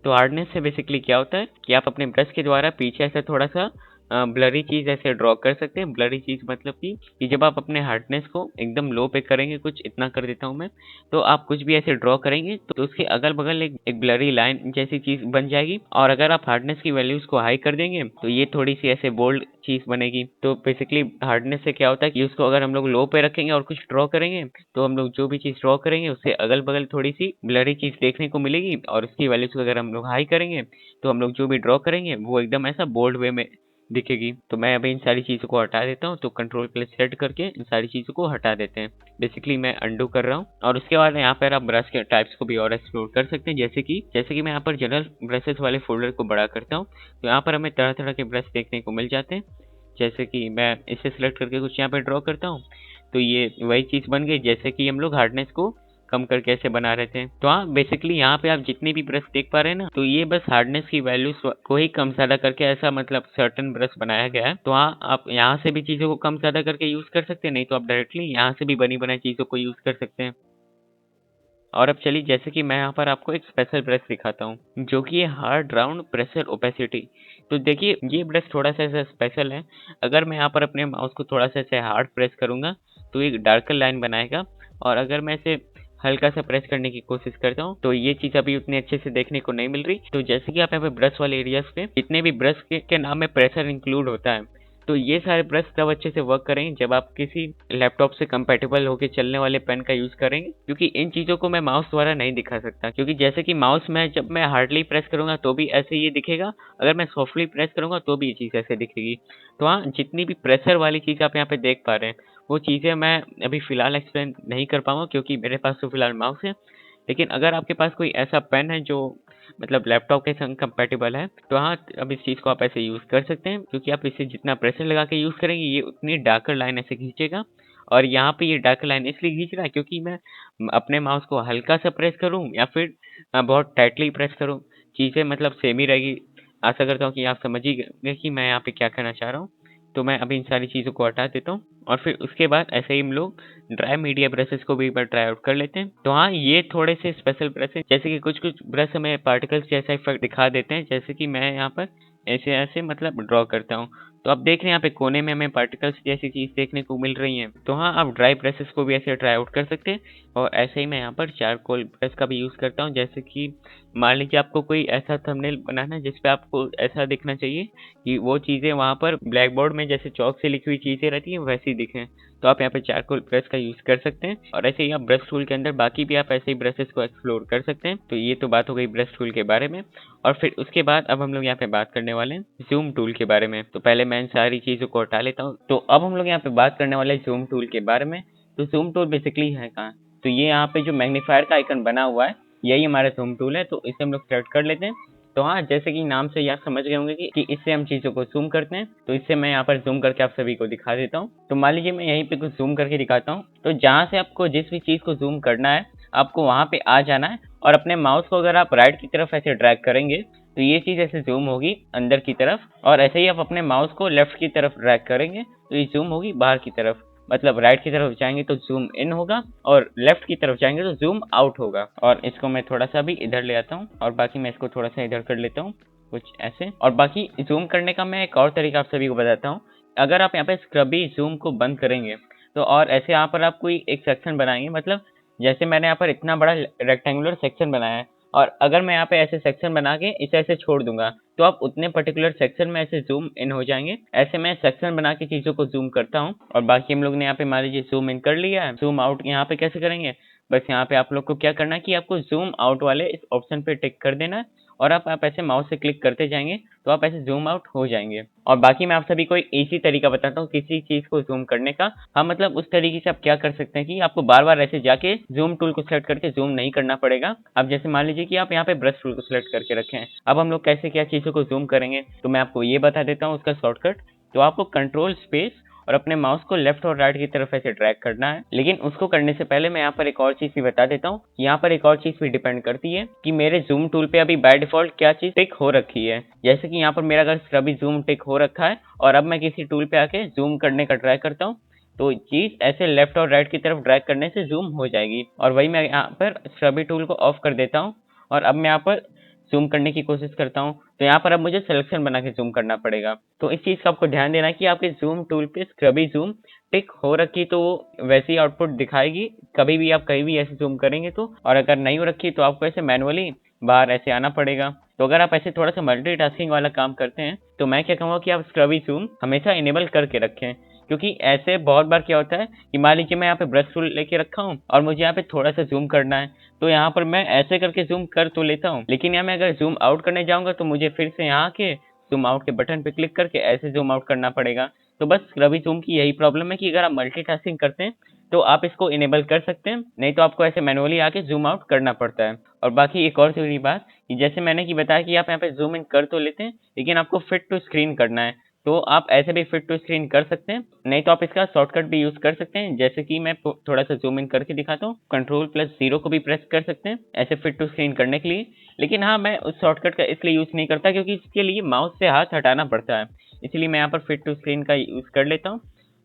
तो हार्डनेस से बेसिकली क्या होता है कि आप अपने ब्रश के द्वारा पीछे ऐसे थोड़ा सा ब्लरी चीज ऐसे ड्रॉ कर सकते हैं। ब्लरी चीज मतलब कि जब आप अपने हार्डनेस को एकदम लो पे करेंगे, कुछ इतना कर देता हूँ मैं, तो आप कुछ भी ऐसे ड्रॉ करेंगे तो उसके अगल बगल एक ब्लरी लाइन जैसी चीज बन जाएगी। और अगर आप हार्डनेस की वैल्यूज को हाई कर देंगे तो ये थोड़ी सी ऐसे बोल्ड चीज बनेगी। तो बेसिकली हार्डनेस से क्या होता है कि उसको अगर हम लोग लो पे रखेंगे और कुछ ड्रॉ करेंगे तो हम लोग जो भी चीज ड्रॉ करेंगे उससे अगल बगल थोड़ी सी ब्लरी चीज देखने को मिलेगी। और उसकी वैल्यूज को अगर हम लोग हाई करेंगे तो हम लोग जो भी ड्रॉ करेंगे वो एकदम ऐसा बोल्ड वे में दिखेगी। तो मैं अभी इन सारी चीजों को हटा देता हूँ। तो कंट्रोल प्लस सेट करके इन सारी चीजों को हटा देते हैं। बेसिकली मैं अंडू कर रहा हूँ। और उसके बाद यहाँ पर आप ब्रश के टाइप्स को भी और एक्सप्लोर कर सकते हैं। जैसे कि मैं यहाँ पर जनरल ब्रशेस वाले फोल्डर को बड़ा करता हूँ तो यहाँ पर हमें तरह तरह के ब्रश देखने को मिल जाते हैं। जैसे कि मैं इसे सिलेक्ट करके कुछ यहाँ पे ड्रॉ करता हूँ तो ये वही चीज बन गई जैसे कि हम लोग हार्डनेस को कम करके ऐसे बना रहे थे। तो हाँ, बेसिकली यहाँ पे आप जितने भी ब्रश देख पा रहे हैं ना, तो ये बस हार्डनेस की वैल्यूज को ही कम ज्यादा करके ऐसा मतलब सर्टेन ब्रश बनाया गया है। तो हाँ, आप यहाँ से भी चीजों को कम ज्यादा करके यूज कर सकते हैं, नहीं तो आप डायरेक्टली यहाँ से भी बनी बनाई चीजों को यूज कर सकते हैं। और अब चलिए, जैसे कि मैं यहाँ पर आपको एक स्पेशल ब्रश दिखाता हूँ जो कि है हार्ड राउंड प्रेशर ओपेसिटी। तो देखिए, ये ब्रश थोड़ा सा ऐसा स्पेशल है। अगर मैं यहाँ पर अपने माउस को थोड़ा सा ऐसे हार्ड प्रेस करूंगा तो एक डार्कर लाइन बनाएगा। और अगर मैं इसे हल्का सा प्रेस करने की कोशिश करता हूँ तो ये चीज अभी उतनी अच्छे से देखने को नहीं मिल रही। तो जैसे कि आप यहाँ पे ब्रश वाले एरियाज पे जितने भी ब्रश के नाम में प्रेशर इंक्लूड होता है, तो ये सारे ब्रश तब अच्छे से वर्क करेंगे जब आप किसी लैपटॉप से कंपैटिबल होकर चलने वाले पेन का यूज करेंगे। क्योंकि इन चीजों को मैं माउस द्वारा नहीं दिखा सकता, क्योंकि जैसे कि माउस में जब मैं हार्डली प्रेस करूंगा तो भी ऐसे ये दिखेगा, अगर मैं सॉफ्टली प्रेस करूंगा तो भी ये चीज ऐसे दिखेगी। तो हाँ, जितनी भी प्रेशर वाली चीज आप यहाँ पे देख पा रहे हैं वो चीजें मैं अभी फिलहाल एक्सप्लेन नहीं कर पाऊंगा क्योंकि मेरे पास तो फिलहाल माउस है। लेकिन अगर आपके पास कोई ऐसा पेन है जो मतलब लैपटॉप के संग कंपैटिबल है तो हाँ, अब इस चीज को आप ऐसे यूज कर सकते हैं। क्योंकि आप इसे जितना प्रेशर लगा के यूज करेंगे ये उतनी डार्कर लाइन ऐसे खींचेगा। और यहाँ पे ये डार्कर लाइन इसलिए खींच रहा है क्योंकि मैं अपने माउस को हल्का सा प्रेस करूँ या फिर बहुत टाइटली प्रेस करूँ, चीजें मतलब सेम ही रहेगी। आशा करता हूँ कि आप समझ ही गए कि मैं यहाँ पे क्या कहना चाह रहा हूँ। तो मैं अभी इन सारी चीजों को हटा देता हूँ और फिर उसके बाद ऐसे ही हम लोग ड्राई मीडिया ब्रशेस को भी एक बार ट्राई आउट कर लेते हैं। तो हाँ, ये थोड़े से स्पेशल ब्रश है, जैसे कि कुछ कुछ ब्रश हमें पार्टिकल्स जैसा इफेक्ट दिखा देते हैं। जैसे कि मैं यहाँ पर ऐसे ऐसे मतलब ड्रॉ करता हूँ तो आप देख रहे हैं यहाँ पे कोने में हमें पार्टिकल्स जैसी चीज देखने को मिल रही है। तो हाँ, आप ड्राई ब्रशेस को भी ऐसे ट्राई आउट कर सकते हैं। और ऐसे ही मैं यहाँ पर चारकोल ब्रश का भी यूज करता हूँ। जैसे कि मान लीजिए आपको कोई ऐसा थंबनेल बनाना है जिसपे आपको ऐसा दिखना चाहिए कि वो चीजें वहां पर ब्लैक बोर्ड में जैसे चौक से लिखी हुई चीजें रहती हैं वैसी दिखें, तो आप यहाँ पे चारकोल ब्रश का यूज कर सकते हैं। और ऐसे ही आप ब्रश टूल के अंदर बाकी भी आप ऐसे ही ब्रशेस को एक्सप्लोर कर सकते हैं। तो ये तो बात हो गई ब्रश टूल के बारे में। और फिर उसके बाद अब हम लोग यहाँ पे बात करने वाले हैं जूम टूल के बारे में। तो पहले मैं इन सारी चीजों को हटा लेता हूँ। तो अब हम लोग यहाँ पे बात करने वाले हैं जूम टूल के बारे में। तो जूम टूल बेसिकली है कहाँ? तो ये यहाँ पे जो मैग्नीफायर का आइकन बना हुआ है यही हमारा जूम टूल है। तो इसे हम लोग सेलेक्ट कर लेते हैं। तो हाँ, जैसे कि नाम से आप समझ गए होंगे कि इससे हम चीजों को जूम करते हैं। तो इससे मैं यहाँ पर जूम करके आप सभी को दिखा देता हूँ। तो मान लीजिए मैं यहीं पे कुछ जूम करके दिखाता हूँ। तो जहाँ से आपको जिस भी चीज को जूम करना है आपको वहां पे आ जाना है और अपने माउस को अगर आप राइट की तरफ ऐसे ड्रैग करेंगे तो ये चीज ऐसे जूम होगी अंदर की तरफ। और ऐसे ही आप अपने माउस को लेफ्ट की तरफ ड्रैग करेंगे तो ये जूम होगी बाहर की तरफ। मतलब राइट की तरफ जाएंगे तो जूम इन होगा और लेफ्ट की तरफ जाएंगे तो जूम आउट होगा। और इसको मैं थोड़ा सा भी इधर ले आता हूँ और बाकी मैं इसको थोड़ा सा इधर कर लेता हूँ कुछ ऐसे। और बाकी जूम करने का मैं एक और तरीका आप सभी को बताता हूँ। अगर आप यहाँ पे स्क्रबी जूम को बंद करेंगे तो और ऐसे यहाँ पर आप कोई एक सेक्शन बनाएंगे, मतलब जैसे मैंने यहाँ पर इतना बड़ा रेक्टेंगुलर सेक्शन बनाया है और अगर मैं यहाँ पे ऐसे सेक्शन बना के इसे ऐसे छोड़ दूंगा तो आप उतने पर्टिकुलर सेक्शन में ऐसे जूम इन हो जाएंगे। ऐसे मैं सेक्शन बना के चीजों को जूम करता हूँ। और बाकी हम लोग ने यहाँ पे मान लीजिए जूम इन कर लिया है। जूम आउट यहाँ पे कैसे करेंगे? बस यहाँ पे आप लोग को क्या करना है कि आपको जूम आउट वाले इस ऑप्शन पे टिक कर देना है और आप ऐसे माउस से क्लिक करते जाएंगे तो आप ऐसे जूम आउट हो जाएंगे। और बाकी मैं आप सभी को एक इजी तरीका बताता हूँ किसी चीज को जूम करने का। हाँ, मतलब उस तरीके से आप क्या कर सकते हैं कि आपको बार बार ऐसे जाके जूम टूल को सिलेक्ट करके जूम नहीं करना पड़ेगा। अब जैसे मान लीजिए कि आप यहाँ पे ब्रश टूल को सिलेक्ट करके रखे हैं, अब हम लोग कैसे क्या चीजों को जूम करेंगे तो मैं आपको ये बता देता हूँ उसका शॉर्टकट। तो आपको कंट्रोल स्पेस और अपने माउस को लेफ्ट और राइट की तरफ ऐसे ड्रैग करना है। लेकिन उसको करने से पहले मैं यहाँ पर एक और चीज भी बता देता हूँ। यहाँ पर एक और चीज भी डिपेंड करती है कि मेरे जूम टूल पे अभी बाय डिफॉल्ट क्या चीज टिक हो रखी है। जैसे कि यहाँ पर मेरा अगर अभी जूम टिक हो रखा है और अब मैं किसी टूल पे आके जूम करने का ट्राई करता हूँ तो चीज ऐसे लेफ्ट और राइट की तरफ ड्रैग करने से जूम हो जाएगी। और वही मैं यहाँ पर स्क्रबी टूल को ऑफ कर देता हूँ और अब मैं यहाँ पर जूम करने की कोशिश करता हूँ। तो यहाँ पर अब मुझे सिलेक्शन बना के जूम करना पड़ेगा। तो इस चीज का आपको ध्यान देना है कि आपके जूम टूल पे स्क्रबी जूम टिक हो रखी तो वो वैसी आउटपुट दिखाएगी कभी भी आप कहीं भी ऐसे जूम करेंगे तो। और अगर नहीं हो रखी तो आपको ऐसे मैनुअली बाहर ऐसे आना पड़ेगा। तो अगर आप ऐसे थोड़ा सा मल्टीटास्किंग वाला काम करते हैं तो मैं क्या कहूँगा कि आप स्क्रबी जूम हमेशा इनेबल करके रखें, क्योंकि ऐसे बहुत बार क्या होता है कि मान लीजिए मैं यहाँ पे ब्रश टूल लेके रखा हूँ और मुझे यहाँ पे थोड़ा सा जूम करना है, तो यहाँ पर मैं ऐसे करके जूम कर तो लेता हूँ, लेकिन यहाँ मैं अगर जूम आउट करने जाऊंगा तो मुझे फिर से यहाँ के जूम आउट के बटन पे क्लिक करके ऐसे जूम आउट करना पड़ेगा। तो बस स्क्रबी जूम की यही प्रॉब्लम है कि अगर आप मल्टीटास्किंग करते हैं तो आप इसको इनेबल कर सकते हैं, नहीं तो आपको ऐसे मैनुअली आके जूम आउट करना पड़ता है। और बाकी एक और जरूरी बात कि जैसे मैंने कि बताया कि आप यहाँ पे जूम इन कर तो लेते हैं, लेकिन आपको फिट टू स्क्रीन करना है, तो आप ऐसे भी फिट टू स्क्रीन कर सकते हैं, नहीं तो आप इसका शॉर्टकट भी यूज कर सकते हैं। जैसे कि मैं थोड़ा सा जूम इन करके दिखाता हूँ, Ctrl+0 को भी प्रेस कर सकते हैं ऐसे फिट टू स्क्रीन करने के लिए। लेकिन हाँ, मैं उस शॉर्टकट का इसलिए यूज नहीं करता क्योंकि इसके लिए माउस से हाथ हटाना पड़ता है, इसलिए मैं यहाँ पर फिट टू स्क्रीन का यूज कर लेता हूँ।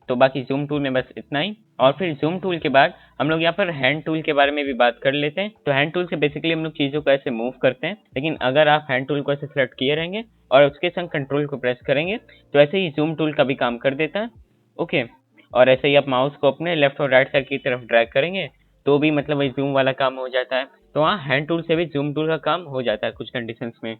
तो बाकी जूम टूल में बस इतना ही। और फिर जूम टूल के बाद हम लोग यहाँ पर हैंड टूल के बारे में भी बात कर लेते हैं। तो हैंड टूल से बेसिकली हम लोग चीजों को ऐसे मूव करते हैं, लेकिन अगर आप हैंड टूल को ऐसे सेलेक्ट किए रहेंगे और उसके संग कंट्रोल को प्रेस करेंगे तो ऐसे ही जूम टूल का भी काम कर देता है। ओके, और ऐसे ही आप माउस को अपने लेफ्ट और राइट साइड की तरफ ड्रैग करेंगे तो भी मतलब वही जूम वाला काम हो जाता है। तो हाँ, हैंड टूल से भी जूम टूल का काम हो जाता है कुछ कंडीशंस में।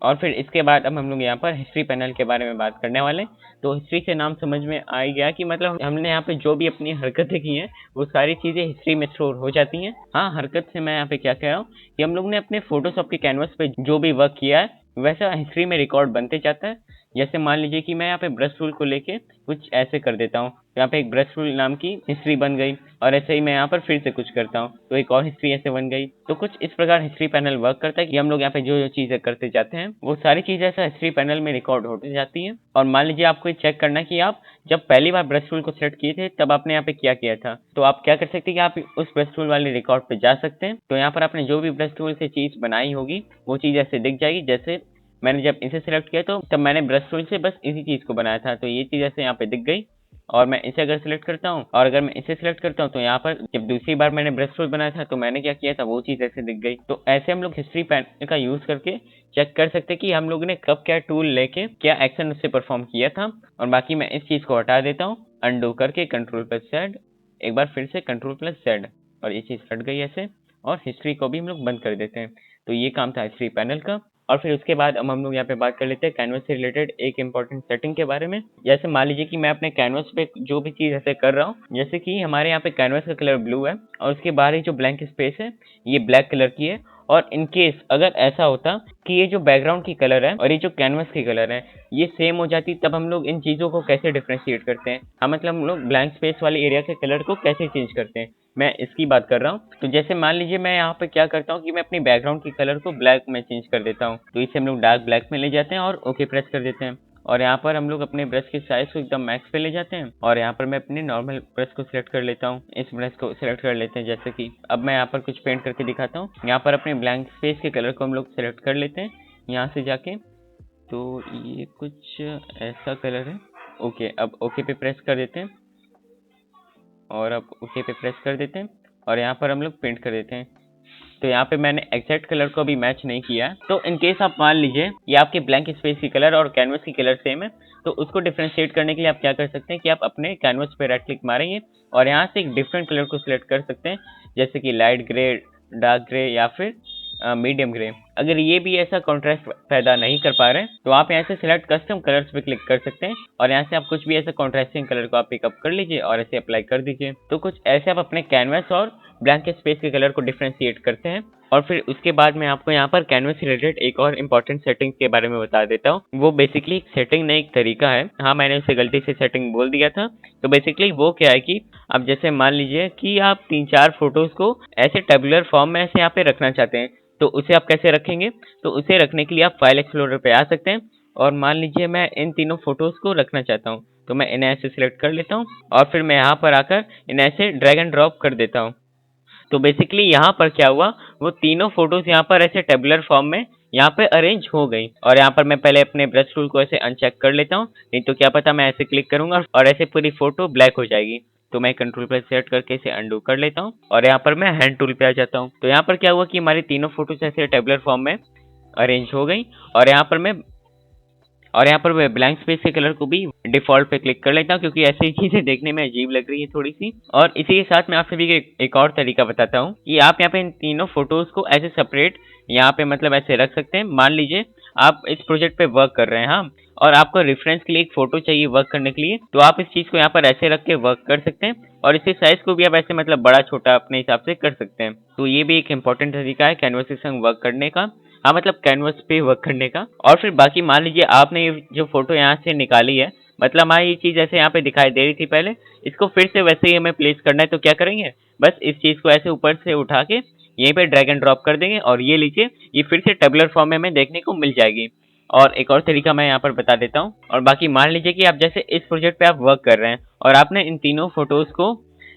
और फिर इसके बाद अब हम लोग यहाँ पर हिस्ट्री पैनल के बारे में बात करने वाले हैं। तो हिस्ट्री से नाम समझ में आ ही गया कि मतलब हमने यहाँ पे जो भी अपनी हरकतें की हैं वो सारी चीजें हिस्ट्री में स्टोर हो जाती हैं। हाँ, हरकत से मैं यहाँ पे क्या कह रहा हूँ कि हम लोग ने अपने फोटोशॉप के कैनवस पे जो भी वर्क किया है वैसा हिस्ट्री में रिकॉर्ड बनते जाता है। जैसे मान लीजिए कि मैं यहाँ पे ब्रश टूल को लेके कुछ ऐसे कर देता हूँ, यहाँ पे एक ब्रश टूल नाम की हिस्ट्री बन गई, और ऐसे ही मैं यहाँ पर फिर से कुछ करता हूँ तो एक और हिस्ट्री ऐसे बन गई। तो कुछ इस प्रकार हिस्ट्री पैनल वर्क करता है कि हम लोग यहाँ पे जो जो चीजें करते जाते हैं वो सारी चीजें ऐसा हिस्ट्री पैनल में रिकॉर्ड होती जाती हैं। और मान लीजिए आपको चेक करना है कि आप जब पहली बार ब्रश टूल को सेलेक्ट किए थे तब आपने यहाँ पे क्या किया था, तो आप क्या कर सकते हैं कि आप उस ब्रश टूल वाले रिकॉर्ड पे जा सकते हैं। तो यहाँ पर आपने जो भी ब्रश टूल से चीज बनाई होगी वो चीज ऐसे दिख जाएगी। जैसे मैंने जब इसे सिलेक्ट किया तो तब मैंने ब्रश टूल से बस इसी चीज को बनाया था, तो ये चीज ऐसे यहाँ पे दिख गई। और मैं इसे अगर सिलेक्ट करता हूँ और अगर मैं इसे सिलेक्ट करता हूँ तो यहाँ पर जब दूसरी बार मैंने ब्रश टूल बनाया था तो मैंने क्या किया था वो चीज ऐसे दिख गई। तो ऐसे हम लोग हिस्ट्री पैनल का यूज करके चेक कर सकते हैं कि हम लोग ने कब क्या टूल लेके क्या एक्शन उससे परफॉर्म किया था। और बाकी मैं इस चीज को हटा देता हूँ अंडू करके Ctrl+Z, एक बार फिर से Ctrl+Z, और ये चीज हट गई ऐसे। और हिस्ट्री को भी हम लोग बंद कर देते हैं। तो ये काम था हिस्ट्री पैनल का। और फिर उसके बाद अब हम लोग यहाँ पे बात कर लेते हैं कैनवस से रिलेटेड एक इम्पोर्टेंट सेटिंग के बारे में। जैसे मान लीजिए कि मैं अपने कैनवस पे जो भी चीज ऐसे कर रहा हूँ, जैसे कि हमारे यहाँ पे कैनवस का कलर ब्लू है और उसके बाहर ही जो ब्लैंक स्पेस है ये ब्लैक कलर की है। और इन केस अगर ऐसा होता कि ये जो बैकग्राउंड की कलर है और ये जो कैनवस की कलर है ये सेम हो जाती, तब हम लोग इन चीजों को कैसे डिफ्रेंशिएट करते हैं, हाँ मतलब हम लोग ब्लैंक स्पेस वाले एरिया के कलर को कैसे चेंज करते हैं, मैं इसकी बात कर रहा हूँ। तो जैसे मान लीजिए मैं यहाँ पे क्या करता हूँ कि मैं अपनी बैकग्राउंड की कलर को ब्लैक में चेंज कर देता हूँ, तो इसे हम लोग डार्क ब्लैक में ले जाते हैं और ओके प्रेस कर देते हैं। और यहाँ पर हम लोग अपने ब्रश के साइज को एकदम मैक्स पे ले जाते हैं और यहाँ पर मैं अपने नॉर्मल ब्रश को सिलेक्ट कर लेता हूँ, इस ब्रश को सिलेक्ट कर लेते हैं। जैसे कि अब मैं यहाँ पर कुछ पेंट करके दिखाता हूँ। यहाँ पर अपने ब्लैंक स्पेस के कलर को हम लोग सिलेक्ट कर लेते हैं यहाँ से जाके, तो ये कुछ ऐसा कलर है। ओके, अब ओके पे प्रेस कर देते हैं और अब ओके पे प्रेस कर देते हैं और यहाँ पर हम लोग पेंट कर देते हैं। तो यहाँ पे मैंने एग्जैक्ट कलर को भी मैच नहीं किया। तो इन केस आप मान लीजिए ये आपके ब्लैंक स्पेस की कलर और कैनवस की कलर सेम है, तो उसको डिफ्रेंशिएट करने के लिए आप क्या कर सकते हैं कि आप अपने कैनवस पे राइट क्लिक मारेंगे और यहाँ से एक डिफरेंट कलर को सिलेक्ट कर सकते हैं, जैसे कि लाइट ग्रे, डार्क ग्रे या फिर मीडियम ग्रे। अगर ये भी ऐसा कॉन्ट्रास्ट पैदा नहीं कर पा रहे तो आप यहाँ से सिलेक्ट कस्टम कलर्स पे क्लिक कर सकते हैं और यहाँ से आप कुछ भी ऐसा कॉन्ट्रास्टिंग कलर को आप पिकअप कर लीजिए और ऐसे अप्लाई कर दीजिए। तो कुछ ऐसे आप अपने कैनवस और ब्लैंक स्पेस के कलर को डिफ्रेंशिएट करते हैं। और फिर उसके बाद मैं आपको यहाँ पर कैनवस से रिलेटेड एक और इम्पोर्टेंट सेटिंग के बारे में बता देता हूँ। वो बेसिकली एक सेटिंग नहीं, एक तरीका है। हाँ, मैंने उसे गलती से सेटिंग बोल दिया था। तो बेसिकली वो क्या है कि अब जैसे मान लीजिए कि आप 3-4 फोटोज को ऐसे टेबुलर फॉर्म में ऐसे यहाँ पे रखना चाहते हैं, तो उसे आप कैसे रखेंगे? तो उसे रखने के लिए आप फाइल एक्सप्लोरर पे आ सकते हैं और मान लीजिए मैं इन तीनों फोटोज को रखना चाहता हूँ, तो मैं इन्हें ऐसे सिलेक्ट कर लेता हूँ और फिर मैं यहाँ पर आकर इन्हें ऐसे ड्रैग एंड ड्रॉप कर देता हूँ। तो बेसिकली यहाँ पर क्या हुआ, वो तीनों फोटोज यहाँ पर ऐसे टेबुलर फॉर्म में यहाँ पे अरेंज हो गई। और यहाँ पर मैं पहले अपने ब्रश टूल को ऐसे अनचेक कर लेता हूँ, नहीं तो क्या पता मैं ऐसे क्लिक करूंगा और ऐसे पूरी फोटो ब्लैक हो जाएगी। तो मैं कंट्रोल पर सेट करके इसे अंडू कर लेता हूँ और यहाँ पर मैं हैंड टूल पे आ जाता हूँ। तो यहाँ पर क्या हुआ कि हमारी तीनों फोटोज ऐसे टेबुलर फॉर्म में अरेंज हो गई और यहाँ पर मैं ब्लैंक स्पेस के कलर को भी डिफॉल्ट पे क्लिक कर लेता हूँ, क्योंकि ऐसी चीजें देखने में अजीब लग रही है थोड़ी सी। और इसी के साथ मैं आप सभी को एक और तरीका बताता हूँ कि आप यहाँ पे इन तीनों फोटोज को ऐसे सेपरेट यहाँ पे मतलब ऐसे रख सकते हैं। मान लीजिए आप इस प्रोजेक्ट पे वर्क कर रहे हैं, हाँ, और आपको रेफरेंस के लिए एक फोटो चाहिए वर्क करने के लिए, तो आप इस चीज को यहाँ पर ऐसे रख के वर्क कर सकते हैं और इसके साइज को भी आप ऐसे मतलब बड़ा छोटा अपने हिसाब से कर सकते हैं। तो ये भी एक इंपॉर्टेंट तरीका है कैनवस के संग वर्क करने का, हाँ, मतलब कैनवस पे वर्क करने का। और फिर बाकी मान लीजिए आपने ये जो फोटो यहाँ से निकाली है, मतलब हमारी ये चीज ऐसे यहाँ पे दिखाई दे रही थी पहले, इसको फिर से वैसे ही हमें प्लेस करना है। तो क्या करेंगे, बस इस चीज को ऐसे ऊपर से उठा के यहीं पे ड्रैग एंड ड्रॉप कर देंगे और ये लीजिए, ये फिर से टेबुलर फॉर्म में हमें देखने को मिल जाएगी। और एक और तरीका मैं यहाँ पर बता देता हूँ। और बाकी मान लीजिए कि आप जैसे इस प्रोजेक्ट पे आप वर्क कर रहे हैं और आपने इन तीनों फोटोज को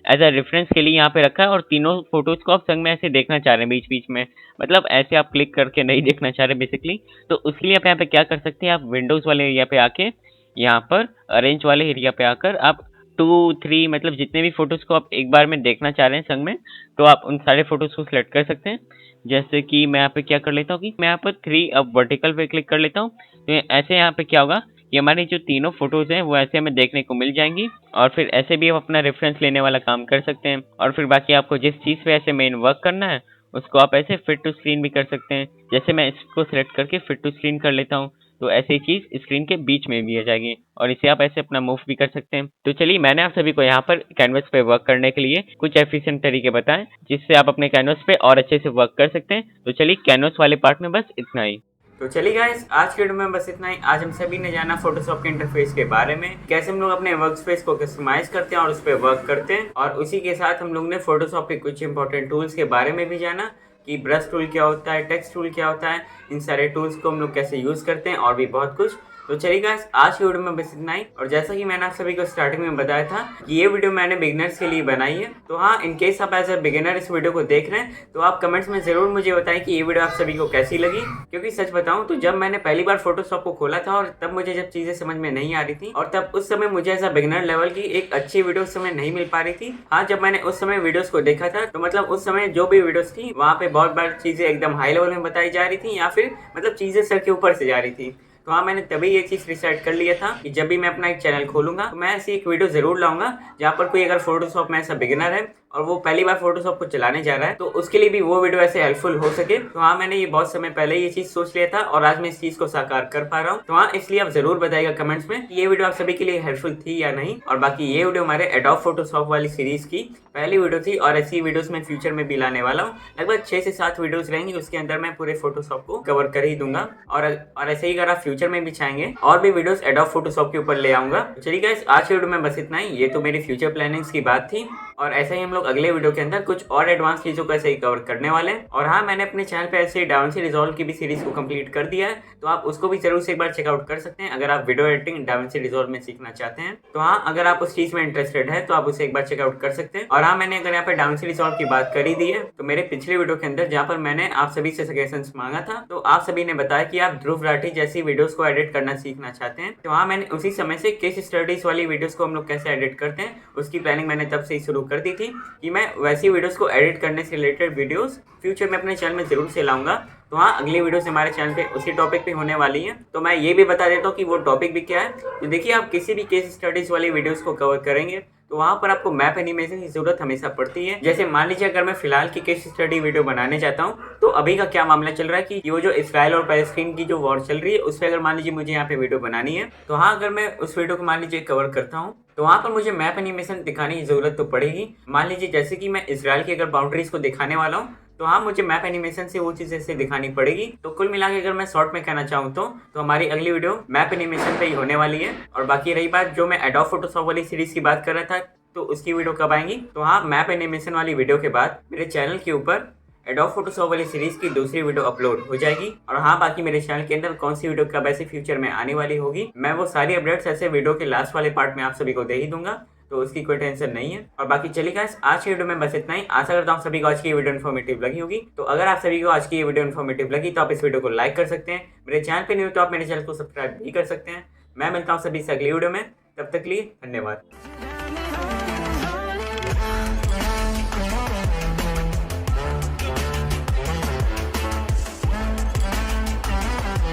एज अ रेफरेंस के लिए यहाँ पे रखा है और तीनों फोटोज को आप संग में ऐसे देखना चाह रहे हैं बीच बीच में, मतलब ऐसे आप क्लिक करके नहीं देखना चाह रहे बेसिकली। तो उसके लिए आप यहाँ पे क्या कर सकते हैं, आप विंडोज वाले एरिया पे आके यहाँ पर अरेंज वाले एरिया पे आकर आप 2, 3 मतलब जितने भी फोटोज को आप एक बार में देखना चाह रहे हैं संग में, तो आप उन सारे फोटोज को सिलेक्ट कर सकते हैं। जैसे कि मैं यहाँ पे क्या कर लेता हूँ कि मैं यहाँ पर 3 अब वर्टिकल पे क्लिक कर लेता हूँ। तो ऐसे यहाँ पे क्या होगा कि हमारी जो तीनों फोटोज हैं वो ऐसे हमें देखने को मिल जाएंगी और फिर ऐसे भी आप अपना रेफरेंस लेने वाला काम कर सकते हैं। और फिर बाकी आपको जिस चीज़ पे ऐसे मेन वर्क करना है उसको आप ऐसे फिट टू स्क्रीन भी कर सकते हैं। जैसे मैं इसको सिलेक्ट करके फिट टू स्क्रीन कर लेता हूँ, तो ऐसी चीज स्क्रीन के बीच में भी आ जाएगी और इसे आप ऐसे अपना मूव भी कर सकते हैं। तो चलिए, मैंने आप सभी को यहाँ पर कैनवस पे वर्क करने के लिए कुछ एफिशिएंट तरीके बताएं जिससे आप अपने कैनवस पे और अच्छे से वर्क कर सकते हैं। तो चलिए, कैनवस वाले पार्ट में बस इतना ही। तो चलिए गाइस, आज के वीडियो में बस इतना ही। आज हम सभी ने जाना फोटोशॉप के इंटरफेस के बारे में, कैसे हम लोग अपने वर्क स्पेस को कस्टमाइज करते हैं और उस पर वर्क करते हैं। और उसी के साथ हम लोग ने फोटोशॉप के कुछ इंपॉर्टेंट टूल्स के बारे में भी जाना कि ब्रश टूल क्या होता है, टेक्स्ट टूल क्या होता है, इन सारे टूल्स को हम लोग कैसे यूज करते हैं और भी बहुत कुछ। तो चलिए गाइस, आज की वीडियो में बस इतना ही। और जैसा कि मैंने आप सभी को स्टार्टिंग में बताया था कि ये वीडियो मैंने बिगिनर्स के लिए बनाई है, तो हाँ, इन केस आप एज अ बिगिनर इस वीडियो को देख रहे हैं तो आप कमेंट्स में जरूर मुझे बताएं कि ये वीडियो आप सभी को कैसी लगी। क्योंकि सच बताऊं तो जब मैंने पहली बार फोटोशॉप को खोला था और तब मुझे जब चीजें समझ में नहीं आ रही थी और तब उस समय मुझे एज अ बिगिनर लेवल की एक अच्छी वीडियो उस समय नहीं मिल पा रही थी। हाँ, जब मैंने उस समय वीडियोस को देखा था तो मतलब उस समय जो भी वीडियोस थी वहाँ पे बहुत बार चीजें एकदम हाई लेवल में बताई जा रही थी या फिर मतलब चीजें सर के ऊपर से जा रही थी। तो हाँ, मैंने तभी एक चीज डिसाइड कर लिया था कि जब भी मैं अपना एक चैनल खोलूंगा तो मैं ऐसी एक वीडियो जरूर लाऊंगा जहाँ पर कोई अगर फोटोशॉप में ऐसा बिगिनर है और वो पहली बार फोटोशॉप को चलाने जा रहा है तो उसके लिए भी वो वीडियो ऐसे हेल्पफुल हो सके। तो हाँ, मैंने ये बहुत समय पहले ये चीज सोच लिया था और आज मैं इस चीज को साकार कर पा रहा हूँ। तो हाँ, इसलिए आप जरूर बताइएगा कमेंट्स में कि ये वीडियो आप सभी के लिए हेल्पफुल थी या नहीं। और बाकी ये वीडियो हमारे एडोब फोटोशॉप वाली सीरीज की पहली वीडियो थी और ऐसी वीडियोस में फ्यूचर में भी लाने वाला हूँ। लगभग 6 से 7 वीडियोस रहेंगी, उसके अंदर मैं पूरे फोटोशॉप को कवर कर ही दूंगा। और ऐसे ही अगर आप फ्यूचर में भी चाहेंगे और भी वीडियोस एडोब फोटोशॉप के ऊपर ले आऊंगा। चलिए गाइस, आज के वीडियो में बस इतना ही। ये तो मेरी फ्यूचर प्लानिंग्स की बात थी और ऐसे ही हम लोग अगले वीडियो के अंदर कुछ और एडवांस चीजों को ऐसे ही कवर करने वाले हैं। और हाँ, मैंने अपने चैनल पे ऐसे डाविंची रिजॉल्व की भी सीरीज को कंप्लीट कर दिया है, तो आप उसको भी जरूर से एक बार चेकआउट कर सकते हैं अगर आप वीडियो एडिटिंग डाविंची रिजॉल्व में सीखना चाहते हैं। तो हाँ, अगर आप उस चीज में इंटरेस्टेड है तो आप उसे एक बार चेकआउट कर सकते हैं। और हाँ, मैंने अगर यहाँ पे डाविंची रिजॉल्व की बात करी दी है तो मेरे पिछले वीडियो के अंदर जहाँ पर मैंने आप सभी से सजेशंस मांगा था तो आप सभी ने बताया कि आप ध्रुव राठी जैसी वीडियोस को एडिट करना सीखना चाहते हैं। तो हाँ, मैंने उसी समय से केस स्टडीज वाली वीडियोस को हम लोग कैसे एडिट करते हैं उसकी प्लानिंग मैंने तब से ही शुरू कर दी थी कि मैं वैसी वीडियोस को एडिट करने से रिलेटेड वीडियोस फ्यूचर में अपने चैनल में जरूर से लाऊंगा। तो हाँ, अगली वीडियोस हमारे चैनल पे उसी टॉपिक पे होने वाली है। तो मैं ये भी बता देता हूँ कि वो टॉपिक भी क्या है। तो देखिए, आप किसी भी केस स्टडीज वाली वीडियोस को कवर करेंगे तो वहाँ पर आपको मैप एनिमेशन की जरूरत हमेशा पड़ती है। जैसे मान लीजिए अगर मैं फिलहाल की केस स्टडी वीडियो बनाने चाहता हूँ तो अभी का क्या मामला चल रहा है कि वो जो इसराइल और पैलेस्टीन की जो वॉर चल रही है उस पर अगर मान लीजिए मुझे यहाँ पे वीडियो बनानी है तो हाँ, अगर मैं उस वीडियो को मान लीजिए कवर करता हूँ तो वहाँ पर मुझे मैप एनिमेशन दिखाने की जरूरत तो पड़ेगी। मान लीजिए जैसे कि मैं इसराइल की अगर बाउंड्रीज को दिखाने वाला हूँ तो हाँ, मुझे मैप एनिमेशन से वो चीज़ ऐसे दिखानी पड़ेगी। तो कुल मिला के अगर मैं शॉर्ट में कहना चाहूँ तो हमारी अगली वीडियो मैप एनिमेशन पे ही होने वाली है। और बाकी रही बात जो मैं एडोब फोटोशॉप वाली सीरीज की बात कर रहा था तो उसकी वीडियो कब आएंगी, तो हाँ, मैप एनिमेशन वाली वीडियो के बाद मेरे चैनल के ऊपर एडोब फोटोशॉप वाली सीरीज की दूसरी वीडियो अपलोड हो जाएगी। और हाँ, बाकी मेरे चैनल के अंदर कौन सी वीडियो कब ऐसे फ्यूचर में आने वाली होगी मैं वो सारी अपडेट्स ऐसे वीडियो के लास्ट वाले पार्ट में आप सभी को दे ही दूंगा, तो उसकी कोई टेंशन नहीं है। और बाकी चलिए गाइस, आज की वीडियो में बस इतना ही। आशा करता हूँ सभी को आज की वीडियो इन्फॉर्मेटिव लगी होगी। तो अगर आप सभी को आज की ये वीडियो इन्फॉर्मेटिव लगी तो आप इस वीडियो को लाइक कर सकते हैं। मेरे चैनल पे नहीं हो तो आप मेरे चैनल को सब्सक्राइब भी कर सकते हैं। मैं मिलता हूँ सभी से अगली वीडियो में, तब तक के लिए धन्यवाद।